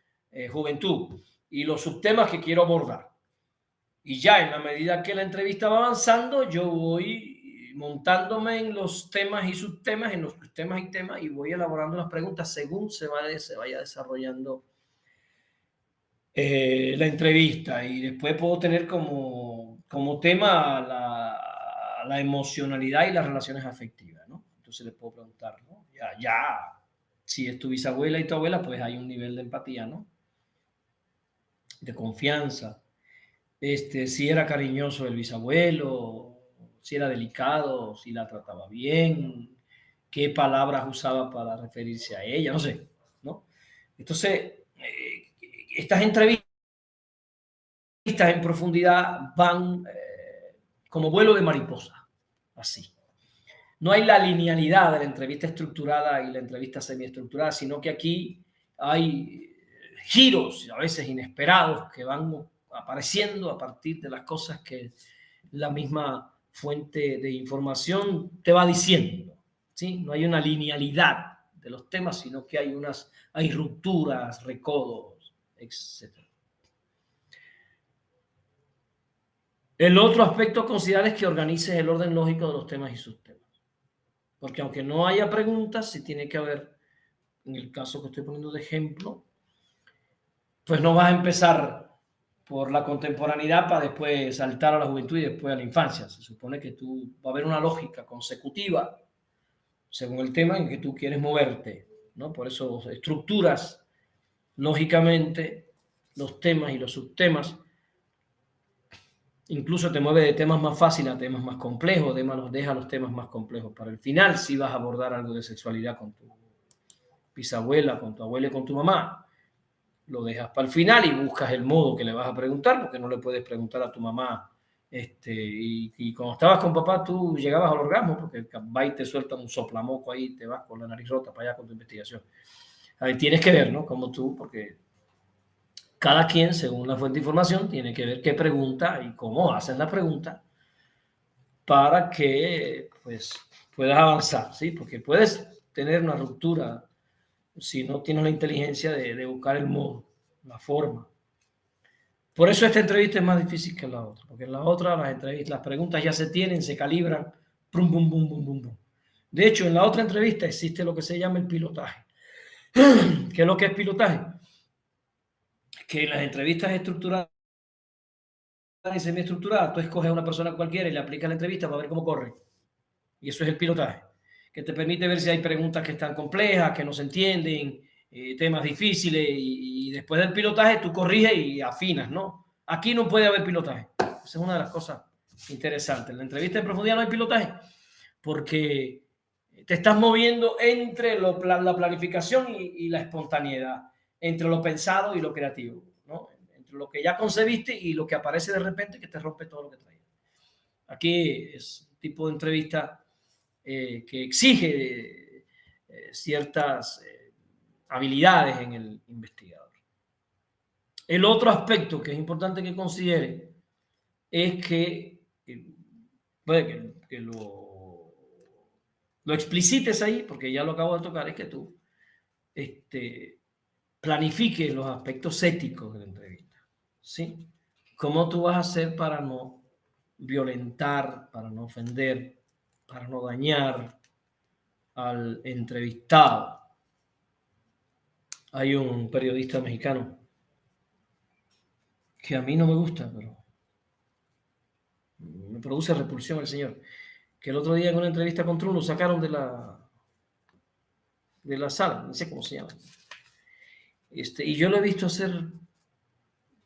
Juventud y los subtemas que quiero abordar. Y ya en la medida que la entrevista va avanzando, yo voy montándome en los temas y subtemas, en los temas y temas, y voy elaborando las preguntas según se vaya desarrollando la entrevista. Y después puedo tener como tema la emocionalidad y las relaciones afectivas, ¿no? Entonces le puedo preguntar, ¿no? Ya, si es tu bisabuela y tu abuela, pues hay un nivel de empatía, ¿no? De confianza. Si era cariñoso el bisabuelo, si era delicado, si la trataba bien, qué palabras usaba para referirse a ella, no sé, ¿no? Entonces, estas entrevistas en profundidad van como vuelo de mariposa, así. No hay la linealidad de la entrevista estructurada y la entrevista semiestructurada, sino que aquí hay giros, a veces inesperados, que van apareciendo a partir de las cosas que la misma fuente de información te va diciendo, ¿sí? No hay una linealidad de los temas, sino que hay rupturas, recodos, etc. El otro aspecto a considerar es que organices el orden lógico de los temas y subtemas. Porque aunque no haya preguntas, sí tiene que haber, en el caso que estoy poniendo de ejemplo, pues no vas a empezar por la contemporaneidad para después saltar a la juventud y después a la infancia. Se supone que va a haber una lógica consecutiva según el tema en que tú quieres moverte, ¿no? Por eso estructuras lógicamente los temas y los subtemas. Incluso te mueve de temas más fáciles a temas más complejos, deja los temas más complejos para el final. Si vas a abordar algo de sexualidad con tu bisabuela, con tu abuela y con tu mamá, lo dejas para el final y buscas el modo que le vas a preguntar, porque no le puedes preguntar a tu mamá. Y cuando estabas con papá, tú llegabas al orgasmo, porque va y te suelta un soplamoco ahí, te vas con la nariz rota para allá con tu investigación. Ahí tienes que ver, ¿no? Como tú, porque cada quien, según la fuente de información, tiene que ver qué pregunta y cómo hacen la pregunta para que pues, puedas avanzar, ¿sí? Porque puedes tener una ruptura si no tienes la inteligencia de buscar el modo, la forma. Por eso esta entrevista es más difícil que la otra, porque en la otra las preguntas ya se tienen, se calibran, pum, pum, pum, pum, pum, pum. De hecho, en la otra entrevista existe lo que se llama el pilotaje. ¿Qué es lo que es pilotaje? Que en las entrevistas estructuradas y semiestructuradas, tú escoges a una persona cualquiera y le aplicas la entrevista para ver cómo corre. Y eso es el pilotaje, que te permite ver si hay preguntas que están complejas, que no se entienden, temas difíciles, y después del pilotaje tú corriges y afinas, ¿no? Aquí no puede haber pilotaje. Esa es una de las cosas interesantes. En la entrevista de profundidad no hay pilotaje, porque te estás moviendo entre la planificación y la espontaneidad, entre lo pensado y lo creativo, ¿no? Entre lo que ya concebiste y lo que aparece de repente que te rompe todo lo que traías. Aquí es un tipo de entrevista que exige ciertas habilidades en el investigador. El otro aspecto que es importante que considere es puede que lo explicites ahí, porque ya lo acabo de tocar, es que tú planifiques los aspectos éticos de la entrevista, ¿sí? ¿Cómo tú vas a hacer para no violentar, para no ofender, para no dañar al entrevistado? Hay un periodista mexicano que a mí no me gusta, pero me produce repulsión el señor, que el otro día en una entrevista con Trump lo sacaron de la sala, no sé cómo se llama. Y yo lo he visto hacer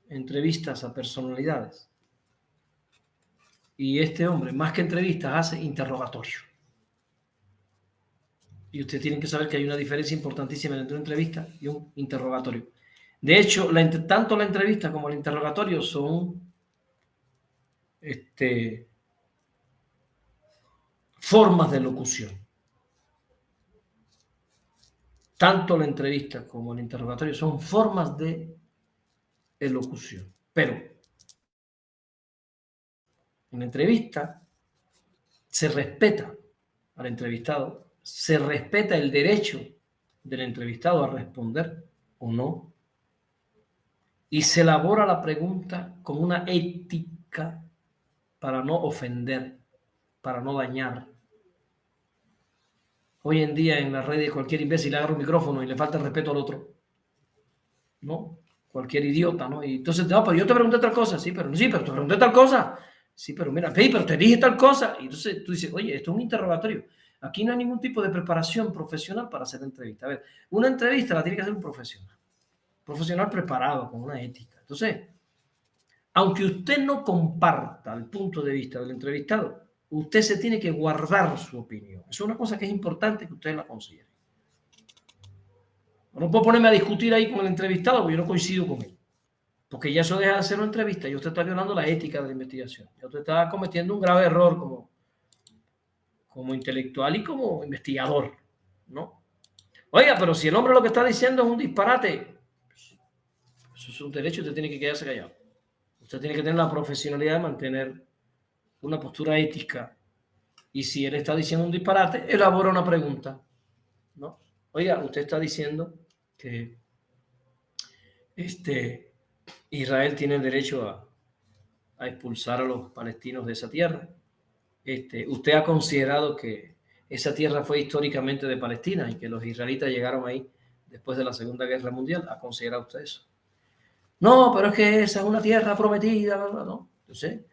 entrevistas a personalidades. Y este hombre, más que entrevistas, hace interrogatorio. Y ustedes tienen que saber que hay una diferencia importantísima entre una entrevista y un interrogatorio. De hecho, tanto la entrevista como el interrogatorio son formas de locución. tanto la entrevista como el interrogatorio son formas de elocución. Pero en la entrevista se respeta al entrevistado, se respeta el derecho del entrevistado a responder o no, y se elabora la pregunta con una ética para no ofender, para no dañar. Hoy en día en las redes cualquier imbécil agarra un micrófono y le falta el respeto al otro, ¿no? Cualquier idiota, ¿no? Y entonces, no, pero yo te pregunté tal cosa, sí, pero te pregunté tal cosa, sí, pero mira, hey, pero te dije tal cosa. Y entonces tú dices, oye, esto es un interrogatorio. Aquí no hay ningún tipo de preparación profesional para hacer entrevista. A ver, una entrevista la tiene que hacer un profesional preparado, con una ética. Entonces, aunque usted no comparta el punto de vista del entrevistado, usted se tiene que guardar su opinión. Eso es una cosa que es importante que usted la considere. No puedo ponerme a discutir ahí con el entrevistado porque yo no coincido con él. Porque ya eso deja de ser una entrevista y usted está violando la ética de la investigación. Ya usted está cometiendo un grave error como intelectual y como investigador, ¿no? Oiga, pero si el hombre lo que está diciendo es un disparate, eso es un derecho, usted tiene que quedarse callado. Usted tiene que tener la profesionalidad de mantener una postura ética. Y si él está diciendo un disparate, elabora una pregunta, ¿no? Oiga, usted está diciendo que Israel tiene el derecho a expulsar a los palestinos de esa tierra. Usted ha considerado que esa tierra fue históricamente de Palestina y que los israelitas llegaron ahí después de la Segunda Guerra Mundial. ¿Ha considerado usted eso? No, pero es que esa es una tierra prometida, ¿no? Entonces,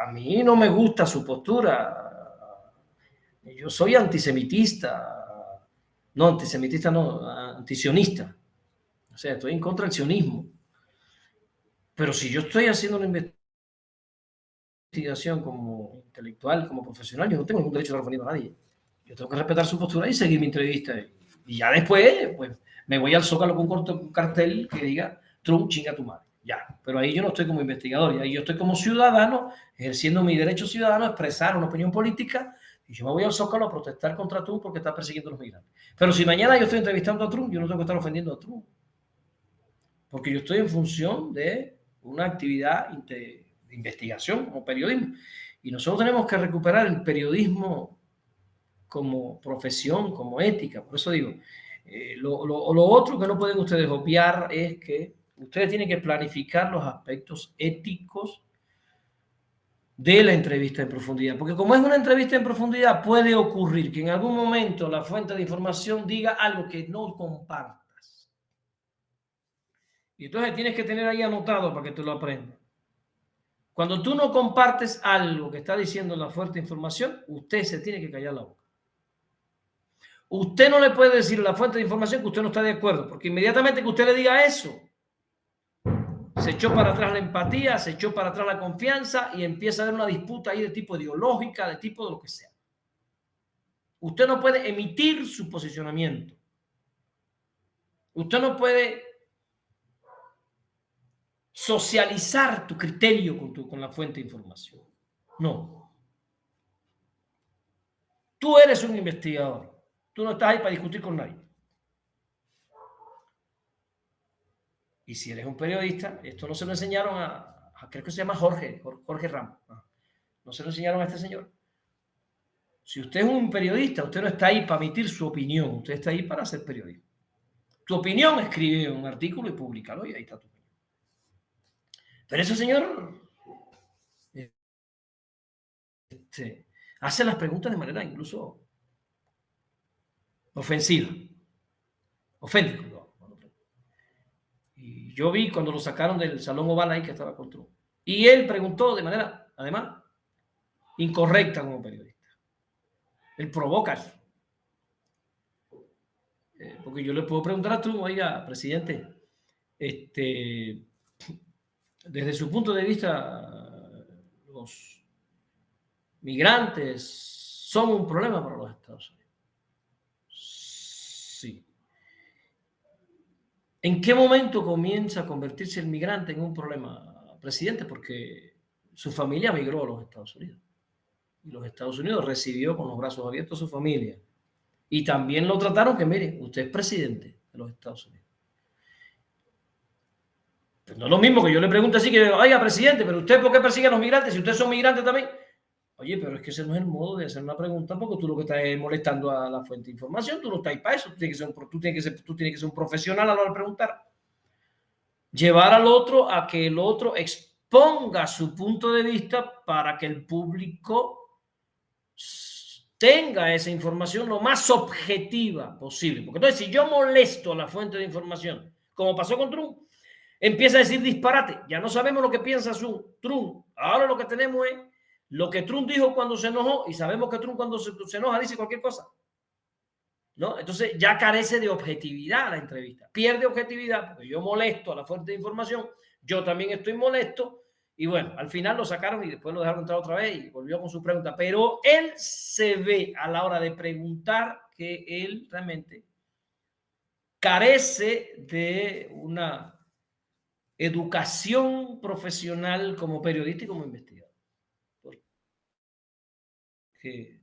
a mí no me gusta su postura. Yo soy antisemitista. No, antisemitista no, antisionista. O sea, estoy en contra del sionismo. Pero si yo estoy haciendo una investigación como intelectual, como profesional, yo no tengo ningún derecho de responder a nadie. Yo tengo que respetar su postura y seguir mi entrevista. Y ya después, pues, me voy al Zócalo con un cartel que diga Trump, chinga tu madre. Ya, pero ahí yo no estoy como investigador, ahí yo estoy como ciudadano, ejerciendo mi derecho ciudadano a expresar una opinión política, y yo me voy al Zócalo a protestar contra Trump porque está persiguiendo a los migrantes. Pero si mañana yo estoy entrevistando a Trump, yo no tengo que estar ofendiendo a Trump, porque yo estoy en función de una actividad de investigación como periodismo. Y nosotros tenemos que recuperar el periodismo como profesión, como ética. Por eso digo, lo otro que no pueden ustedes obviar es que ustedes tienen que planificar los aspectos éticos de la entrevista en profundidad. Porque como es una entrevista en profundidad, puede ocurrir que en algún momento la fuente de información diga algo que no compartas. Y entonces tienes que tener ahí anotado para que tú lo aprendas. Cuando tú no compartes algo que está diciendo la fuente de información, usted se tiene que callar la boca. Usted no le puede decir a la fuente de información que usted no está de acuerdo, porque inmediatamente que usted le diga eso, se echó para atrás la empatía, se echó para atrás la confianza y empieza a haber una disputa ahí de tipo ideológica, de tipo de lo que sea. Usted no puede emitir su posicionamiento. Usted no puede socializar tu criterio con la fuente de información. No. Tú eres un investigador. Tú no estás ahí para discutir con nadie. Y si eres un periodista, esto no se lo enseñaron creo que se llama Jorge Ramos. No se lo enseñaron a este señor. Si usted es un periodista, usted no está ahí para emitir su opinión, usted está ahí para hacer periodismo. Tu opinión, escribe un artículo y públicalo y ahí está tu opinión. Pero ese señor hace las preguntas de manera incluso ofensiva. Ofende. Y yo vi cuando lo sacaron del Salón Oval ahí que estaba con Trump. Y él preguntó de manera, además, incorrecta como periodista. Él provoca eso. Porque yo le puedo preguntar a Trump, oiga, presidente, desde su punto de vista, los migrantes son un problema para los Estados Unidos. Sí. ¿En qué momento comienza a convertirse el migrante en un problema, presidente? Porque su familia migró a los Estados Unidos. Y los Estados Unidos recibió con los brazos abiertos a su familia. Y también lo trataron que, mire, usted es presidente de los Estados Unidos. Pues no es lo mismo que yo le pregunte así que, oiga, presidente, pero usted ¿por qué persigue a los migrantes? Si ustedes son migrantes también. Oye, pero es que ese no es el modo de hacer una pregunta, porque tú lo que estás es molestando a la fuente de información, tú no estás ahí para eso, tú tienes que ser un profesional a la hora de preguntar. Llevar al otro a que el otro exponga su punto de vista para que el público tenga esa información lo más objetiva posible. Porque entonces, si yo molesto a la fuente de información, como pasó con Trump, empieza a decir disparate. Ya no sabemos lo que piensa Trump. Ahora lo que tenemos es lo que Trump dijo cuando se enojó, y sabemos que Trump cuando se enoja dice cualquier cosa, ¿no? Entonces ya carece de objetividad la entrevista. Pierde objetividad porque yo molesto a la fuente de información, yo también estoy molesto, y bueno, al final lo sacaron y después lo dejaron entrar otra vez y volvió con su pregunta. Pero él se ve a la hora de preguntar que él realmente carece de una educación profesional como periodista y como investigador. Porque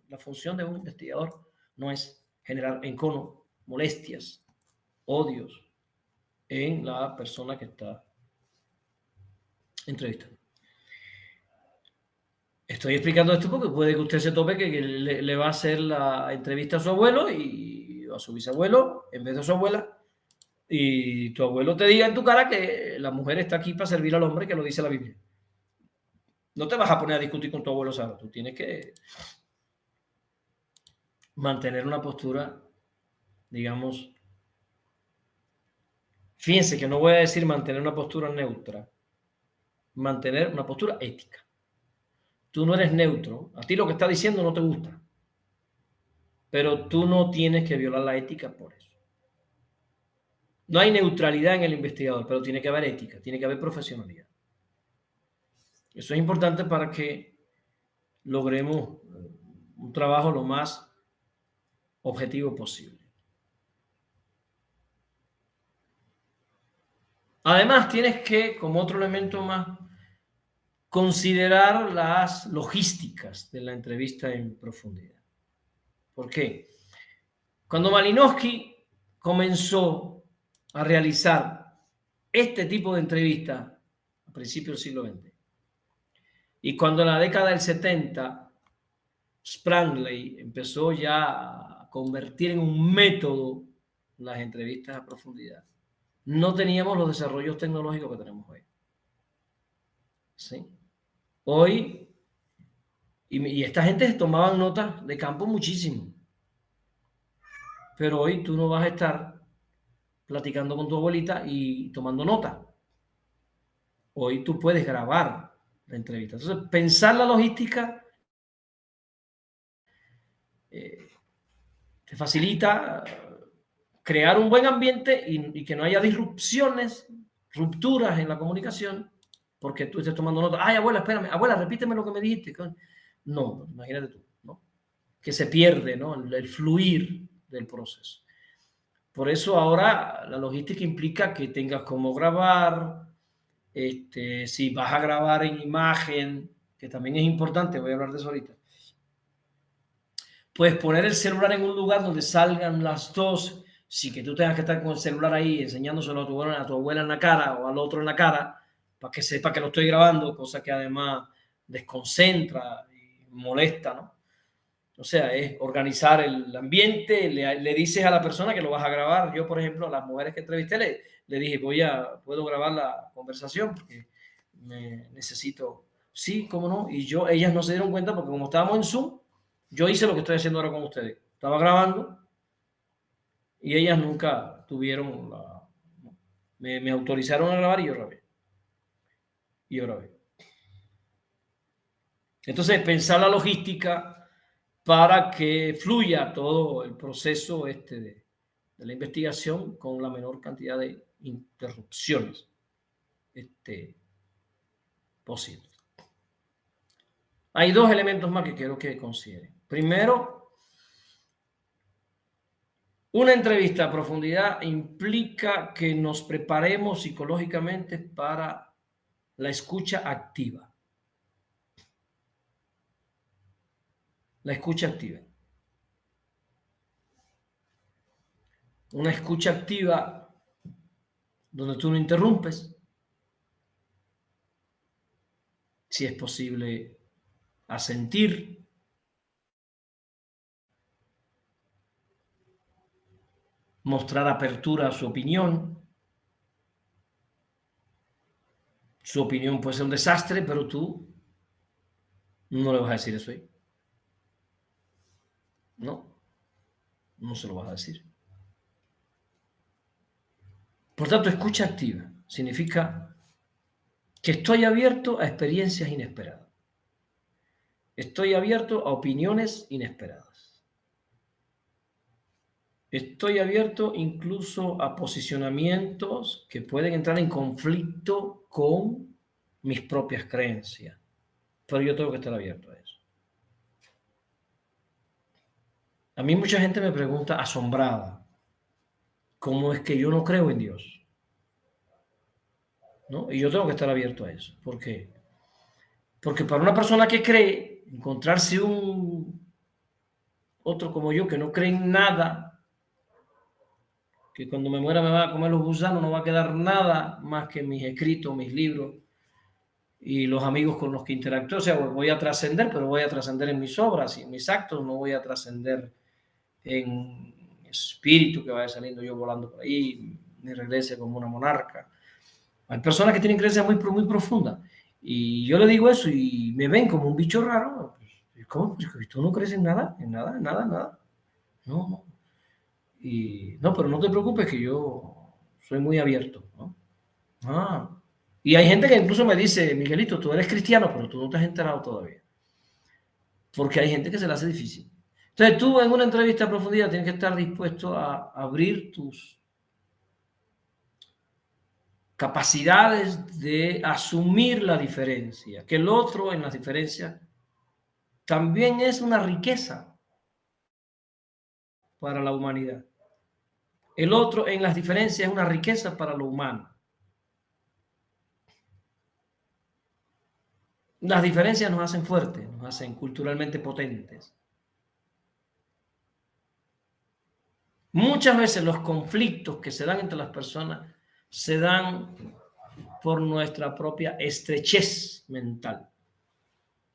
la función de un investigador no es generar encono, molestias, odios en la persona que está entrevistando. Estoy explicando esto porque puede que usted se tope que le va a hacer la entrevista a su abuelo y a su bisabuelo en vez de a su abuela, y tu abuelo te diga en tu cara que la mujer está aquí para servir al hombre, que lo dice la Biblia. No te vas a poner a discutir con tu abuelo, Sara. Tú tienes que mantener una postura, digamos, fíjense que no voy a decir mantener una postura neutra, mantener una postura ética. Tú no eres neutro, a ti lo que está diciendo no te gusta, pero tú no tienes que violar la ética por eso. No hay neutralidad en el investigador, pero tiene que haber ética, tiene que haber profesionalidad. Eso es importante para que logremos un trabajo lo más objetivo posible. Además, tienes que, como otro elemento más, considerar las logísticas de la entrevista en profundidad. ¿Por qué? Cuando Malinowski comenzó a realizar este tipo de entrevistas a principios del siglo XX, y cuando en la década del 70 Sprangley empezó ya a convertir en un método las entrevistas a profundidad, no teníamos los desarrollos tecnológicos que tenemos hoy. ¿Sí? Hoy, y esta gente tomaban notas de campo muchísimo, pero hoy tú no vas a estar platicando con tu abuelita y tomando nota. Hoy tú puedes grabar la entrevista. Entonces, pensar la logística te facilita crear un buen ambiente y que no haya disrupciones, rupturas en la comunicación, porque tú estés tomando nota. Ay, abuela, espérame, abuela, repíteme lo que me dijiste. No, imagínate tú, ¿no? Que se pierde, ¿no? El fluir del proceso. Por eso ahora la logística implica que tengas cómo grabar, si vas a grabar en imagen, que también es importante, voy a hablar de eso ahorita, puedes poner el celular en un lugar donde salgan las dos, sin que tú tengas que estar con el celular ahí enseñándoselo a tu abuela en la cara o al otro en la cara, para que sepa que lo estoy grabando, cosa que además desconcentra y molesta, ¿no? O sea, es organizar el ambiente, le dices a la persona que lo vas a grabar. Yo, por ejemplo, a las mujeres que entrevisté le dije, puedo grabar la conversación porque necesito, sí, cómo no. Y ellas no se dieron cuenta porque como estábamos en Zoom, yo hice lo que estoy haciendo ahora con ustedes. Estaba grabando y ellas nunca tuvieron me autorizaron a grabar y yo grabé. Y yo grabé. Entonces, pensar la logística para que fluya todo el proceso de la investigación con la menor cantidad de interrupciones posibles. Hay dos elementos más que quiero que consideren. Primero, una entrevista a profundidad implica que nos preparemos psicológicamente para la escucha activa. La escucha activa. una escucha activa donde tú no interrumpes, si es posible asentir, mostrar apertura a su opinión. Su opinión puede ser un desastre, pero tú no le vas a decir eso ahí. No, no se lo vas a decir. Por tanto, escucha activa significa que estoy abierto a experiencias inesperadas. Estoy abierto a opiniones inesperadas. Estoy abierto incluso a posicionamientos que pueden entrar en conflicto con mis propias creencias. Pero yo tengo que estar abierto a eso. A mí mucha gente me pregunta asombrada, ¿cómo es que yo no creo en Dios? ¿No? Y yo tengo que estar abierto a eso. ¿Por qué? Porque para una persona que cree, encontrarse un otro como yo que no cree en nada, que cuando me muera me va a comer los gusanos, no va a quedar nada más que mis escritos, mis libros y los amigos con los que interactúo. O sea, voy a trascender, pero voy a trascender en mis obras y en mis actos, no voy a trascender en espíritu que vaya saliendo yo volando por ahí, ni regrese como una monarca. Hay personas que tienen creencias muy profundas y yo le digo eso y me ven como un bicho raro. ¿Cómo? Pues, ¿tú no crees en nada? En nada, en nada, en nada. No, no. Y no, pero no te preocupes que yo soy muy abierto, ¿no? Ah. Y hay gente que incluso me dice, Miguelito, tú eres cristiano, pero tú no te has enterado todavía. Porque hay gente que se le hace difícil. Entonces tú en una entrevista a profundidad tienes que estar dispuesto a abrir tus capacidades de asumir la diferencia, que el otro en las diferencias también es una riqueza para la humanidad. El otro en las diferencias es una riqueza para lo humano. Las diferencias nos hacen fuertes, nos hacen culturalmente potentes. Muchas veces los conflictos que se dan entre las personas se dan por nuestra propia estrechez mental,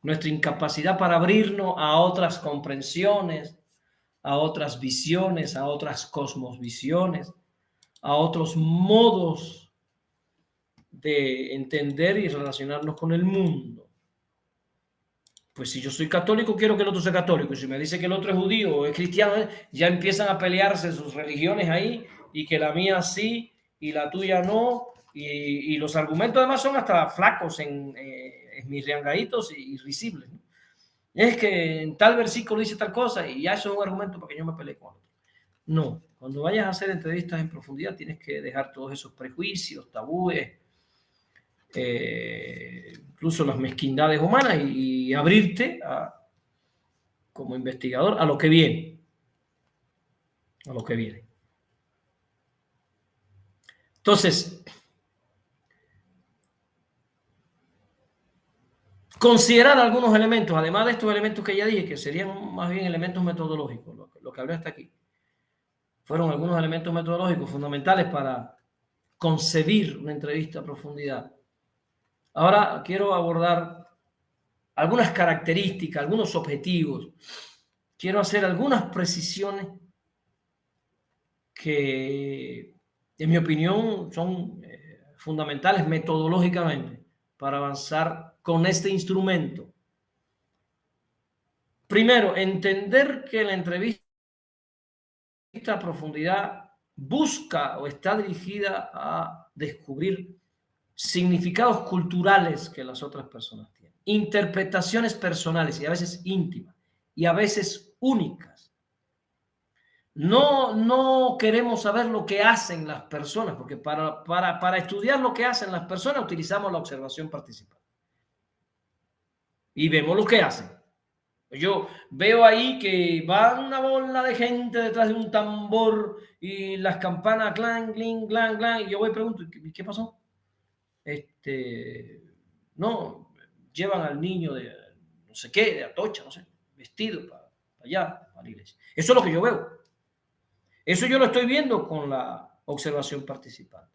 nuestra incapacidad para abrirnos a otras comprensiones, a otras visiones, a otras cosmovisiones, a otros modos de entender y relacionarnos con el mundo. Pues si yo soy católico, quiero que el otro sea católico. Y si me dice que el otro es judío o es cristiano, ya empiezan a pelearse sus religiones ahí y que la mía sí y la tuya no. Y los argumentos además son hasta flacos, esmirriangaditos y risibles, ¿no? Es que en tal versículo dice tal cosa y ya eso es un argumento para que yo me pelee con otro. No, cuando vayas a hacer entrevistas en profundidad tienes que dejar todos esos prejuicios, tabúes, incluso las mezquindades humanas y abrirte como investigador a lo que viene, a lo que viene. Entonces, considerar algunos elementos, además de estos elementos que ya dije, que serían más bien elementos metodológicos, lo que hablé hasta aquí, fueron algunos elementos metodológicos fundamentales para concebir una entrevista a profundidad. Ahora quiero abordar algunas características, algunos objetivos. Quiero hacer algunas precisiones que, en mi opinión, son fundamentales metodológicamente para avanzar con este instrumento. Primero, entender que la entrevista a profundidad busca o está dirigida a descubrir significados culturales que las otras personas tienen, interpretaciones personales y a veces íntimas y a veces únicas. No queremos saber lo que hacen las personas, porque para estudiar lo que hacen las personas utilizamos la observación participada. Y vemos lo que hacen. Yo veo ahí que va una bola de gente detrás de un tambor y las campanas clan, clink, clan, clan, y yo voy y pregunto, ¿qué pasó? No, llevan al niño de no sé qué, de Atocha, no sé, vestido para allá, para la iglesia. Eso es lo que yo veo. Eso yo lo estoy viendo con la observación participante.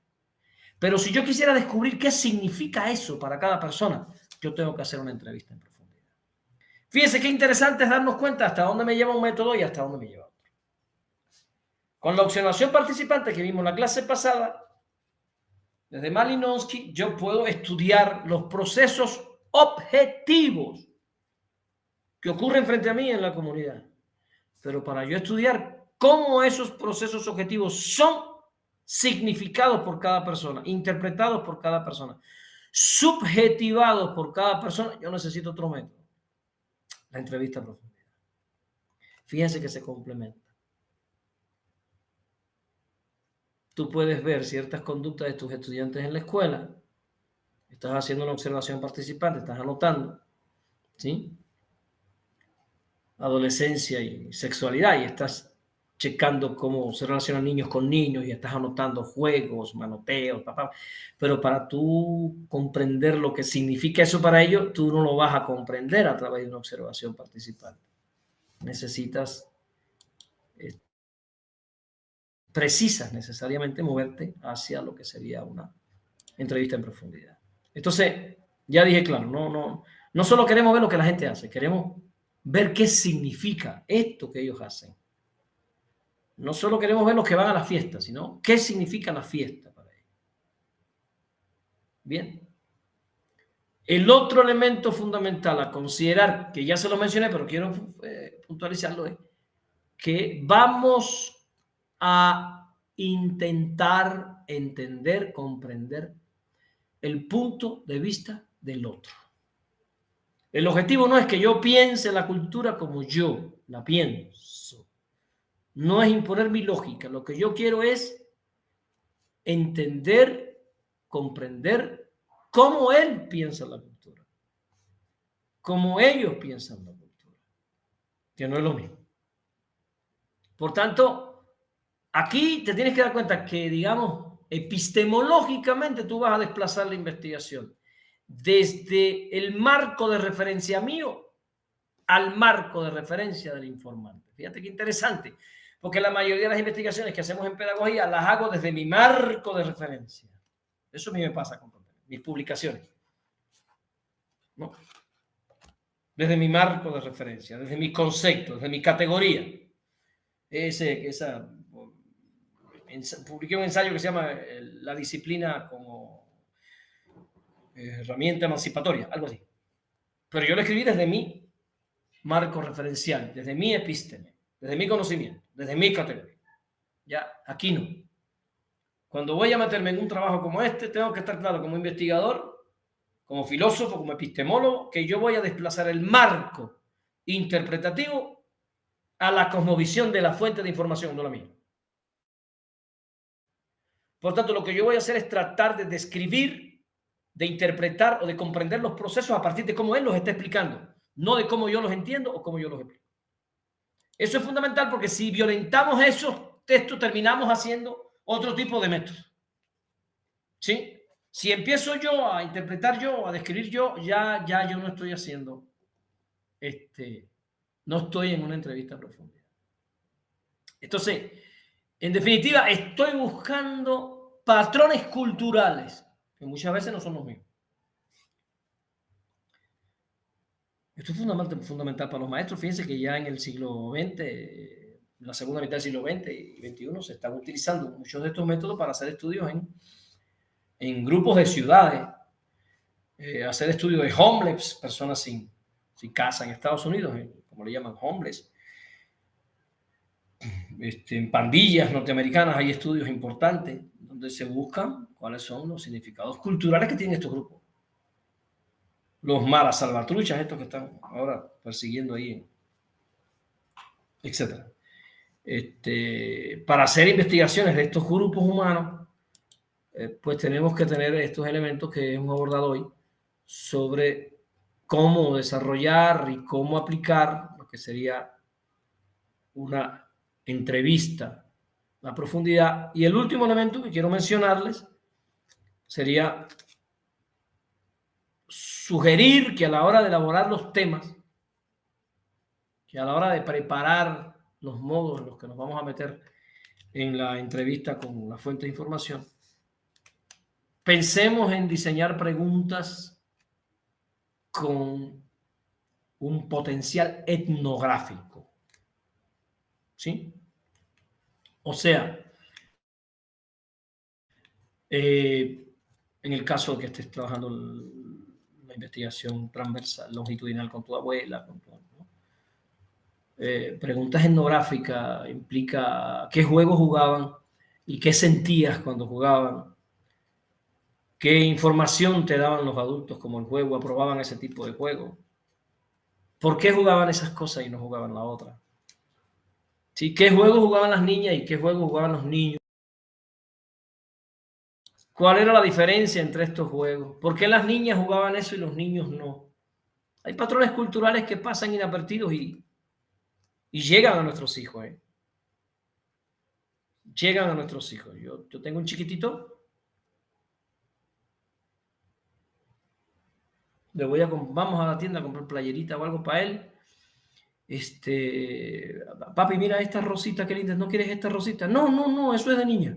Pero si yo quisiera descubrir qué significa eso para cada persona, yo tengo que hacer una entrevista en profundidad. Fíjense qué interesante es darnos cuenta hasta dónde me lleva un método y hasta dónde me lleva otro. Con la observación participante que vimos en la clase pasada, desde Malinowski, yo puedo estudiar los procesos objetivos que ocurren frente a mí en la comunidad. Pero para yo estudiar cómo esos procesos objetivos son significados por cada persona, interpretados por cada persona, subjetivados por cada persona, yo necesito otro método, la entrevista a profundidad. Fíjense que se complementa. Tú puedes ver ciertas conductas de tus estudiantes en la escuela, estás haciendo una observación participante, estás anotando, ¿sí? Adolescencia y sexualidad, y estás checando cómo se relacionan niños con niños y estás anotando juegos, manoteos, papá. Pero para tú comprender lo que significa eso para ellos, tú no lo vas a comprender a través de una observación participante. Necesitas, precisas necesariamente moverte hacia lo que sería una entrevista en profundidad. Entonces, ya dije claro, no solo queremos ver lo que la gente hace, queremos ver qué significa esto que ellos hacen. No solo queremos ver los que van a la fiesta, sino qué significa la fiesta para ellos. Bien. El otro elemento fundamental a considerar, que ya se lo mencioné, pero quiero puntualizarlo, es que vamos a intentar entender, comprender el punto de vista del otro. El objetivo no es que yo piense la cultura como yo la pienso. No es imponer mi lógica. Lo que yo quiero es entender, comprender cómo él piensa la cultura, cómo ellos piensan la cultura, que no es lo mismo. Por tanto, aquí te tienes que dar cuenta que, digamos, epistemológicamente tú vas a desplazar la investigación desde el marco de referencia mío al marco de referencia del informante. Fíjate qué interesante, porque la mayoría de las investigaciones que hacemos en pedagogía las hago desde mi marco de referencia. Eso a mí me pasa con mis publicaciones, ¿no? Desde mi marco de referencia, desde mis conceptos, desde mi categoría. Publiqué un ensayo que se llama La disciplina como herramienta emancipatoria, algo así. Pero yo lo escribí desde mi marco referencial, desde mi epísteme, desde mi conocimiento, desde mi categoría. Ya, aquí no. Cuando voy a meterme en un trabajo como este, tengo que estar claro como investigador, como filósofo, como epistemólogo, que yo voy a desplazar el marco interpretativo a la cosmovisión de la fuente de información, no la mía. Por tanto, lo que yo voy a hacer es tratar de describir, de interpretar o de comprender los procesos a partir de cómo él los está explicando, no de cómo yo los entiendo o cómo yo los explico. Eso es fundamental porque si violentamos esos textos, terminamos haciendo otro tipo de métodos. ¿Sí? Si empiezo yo a interpretar yo, a describir yo, ya yo no estoy haciendo, no estoy en una entrevista profunda. Entonces, en definitiva, estoy buscando patrones culturales que muchas veces no son los mismos. Esto es fundamental para los maestros. Fíjense que ya en el siglo XX, en la segunda mitad del siglo XX y XXI, se están utilizando muchos de estos métodos para hacer estudios en grupos de ciudades, hacer estudios de homeless, personas sin casa en Estados Unidos, como le llaman homeless. En pandillas norteamericanas hay estudios importantes donde se buscan cuáles son los significados culturales que tienen estos grupos. Los maras salvatruchas, estos que están ahora persiguiendo ahí, etc. Para hacer investigaciones de estos grupos humanos, pues tenemos que tener estos elementos que hemos abordado hoy sobre cómo desarrollar y cómo aplicar lo que sería una entrevista a profundidad. Y el último elemento que quiero mencionarles sería sugerir que a la hora de elaborar los temas, que a la hora de preparar los modos en los que nos vamos a meter en la entrevista con la fuente de información, pensemos en diseñar preguntas con un potencial etnográfico, ¿sí? O sea, en el caso que estés trabajando la investigación transversal, longitudinal con tu abuela, ¿no? Preguntas etnográficas implica qué juegos jugaban y qué sentías cuando jugaban, qué información te daban los adultos como el juego, aprobaban ese tipo de juego, por qué jugaban esas cosas y no jugaban la otra. ¿Sí? ¿Qué juegos jugaban las niñas y qué juegos jugaban los niños? ¿Cuál era la diferencia entre estos juegos? ¿Por qué las niñas jugaban eso y los niños no? Hay patrones culturales que pasan inadvertidos y llegan a nuestros hijos. Llegan a nuestros hijos. Yo tengo un chiquitito, vamos a la tienda a comprar playerita o algo para él. Papi, mira esta rosita, qué linda, ¿no quieres esta rosita? No, no, no, eso es de niña.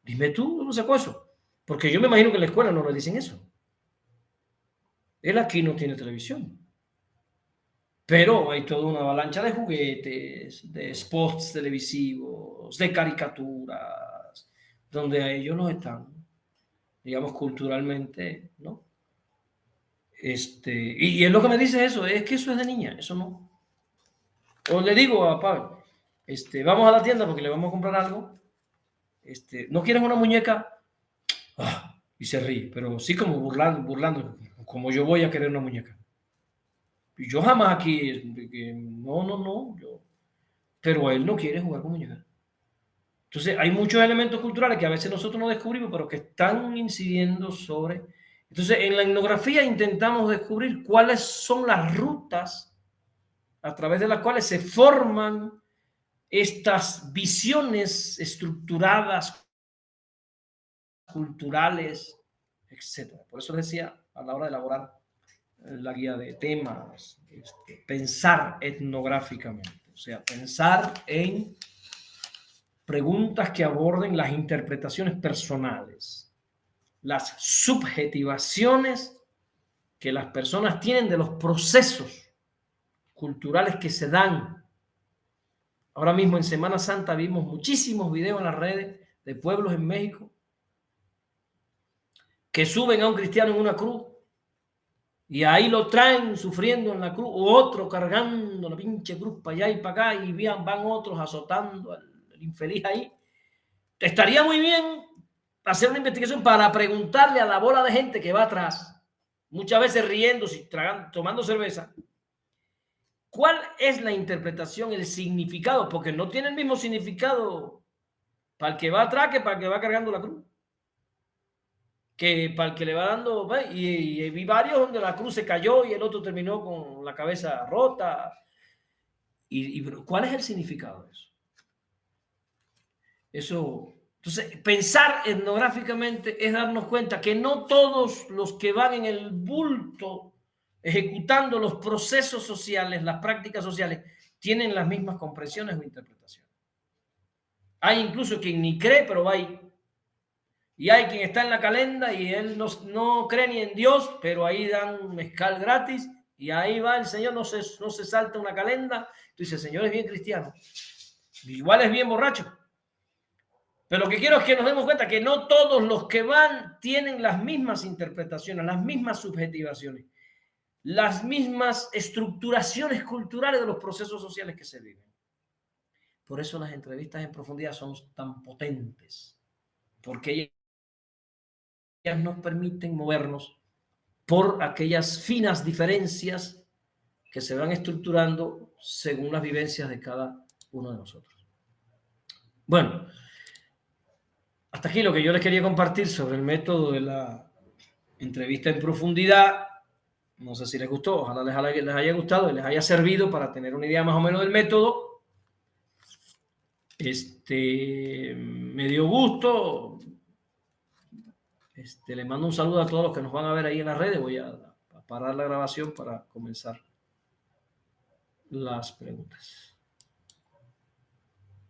Dime tú, ¿dónde sacó eso? Porque yo me imagino que en la escuela no le dicen eso. Él aquí no tiene televisión. Pero hay toda una avalancha de juguetes, de spots televisivos, de caricaturas, donde a ellos no están, digamos, culturalmente, ¿no? Y es lo que me dice eso, es que eso es de niña, eso no. O le digo a Pablo, vamos a la tienda porque le vamos a comprar algo. ¿No quieres una muñeca? Ah, y se ríe, pero sí como burlando, como yo voy a querer una muñeca. Y yo jamás aquí, no, no, no, pero él no quiere jugar con muñecas. Entonces, hay muchos elementos culturales que a veces nosotros no descubrimos, pero que están incidiendo sobre. Entonces, en la etnografía intentamos descubrir cuáles son las rutas a través de las cuales se forman estas visiones estructuradas, culturales, etcétera. Por eso decía, a la hora de elaborar la guía de temas, pensar etnográficamente, o sea, pensar en preguntas que aborden las interpretaciones personales, las subjetivaciones que las personas tienen de los procesos culturales que se dan. Ahora mismo en Semana Santa vimos muchísimos videos en las redes de pueblos en México que suben a un cristiano en una cruz y ahí lo traen sufriendo en la cruz, o otro cargando la pinche cruz para allá y para acá, y van otros azotando al infeliz ahí. Estaría muy bien hacer una investigación para preguntarle a la bola de gente que va atrás, muchas veces riéndose, tomando cerveza, ¿cuál es la interpretación, el significado? Porque no tiene el mismo significado para el que va atrás que para el que va cargando la cruz. Que para el que le va dando, y vi varios donde la cruz se cayó y el otro terminó con la cabeza rota. ¿Cuál es el significado de eso? Entonces, pensar etnográficamente es darnos cuenta que no todos los que van en el bulto ejecutando los procesos sociales, las prácticas sociales, tienen las mismas comprensiones o interpretaciones. Hay incluso quien ni cree, pero va ahí. Y hay quien está en la calenda y él no cree ni en Dios, pero ahí dan un mezcal gratis y ahí va el Señor, no se salta una calenda. Tú dices, el Señor es bien cristiano. Igual es bien borracho. Pero lo que quiero es que nos demos cuenta que no todos los que van tienen las mismas interpretaciones, las mismas subjetivaciones, las mismas estructuraciones culturales de los procesos sociales que se viven. Por eso las entrevistas en profundidad son tan potentes, porque ellas nos permiten movernos por aquellas finas diferencias que se van estructurando según las vivencias de cada uno de nosotros. Bueno, hasta aquí lo que yo les quería compartir sobre el método de la entrevista en profundidad. No sé si les gustó, ojalá les haya gustado y les haya servido para tener una idea más o menos del método. Me dio gusto. Le mando un saludo a todos los que nos van a ver ahí en las redes. Voy a parar la grabación para comenzar las preguntas.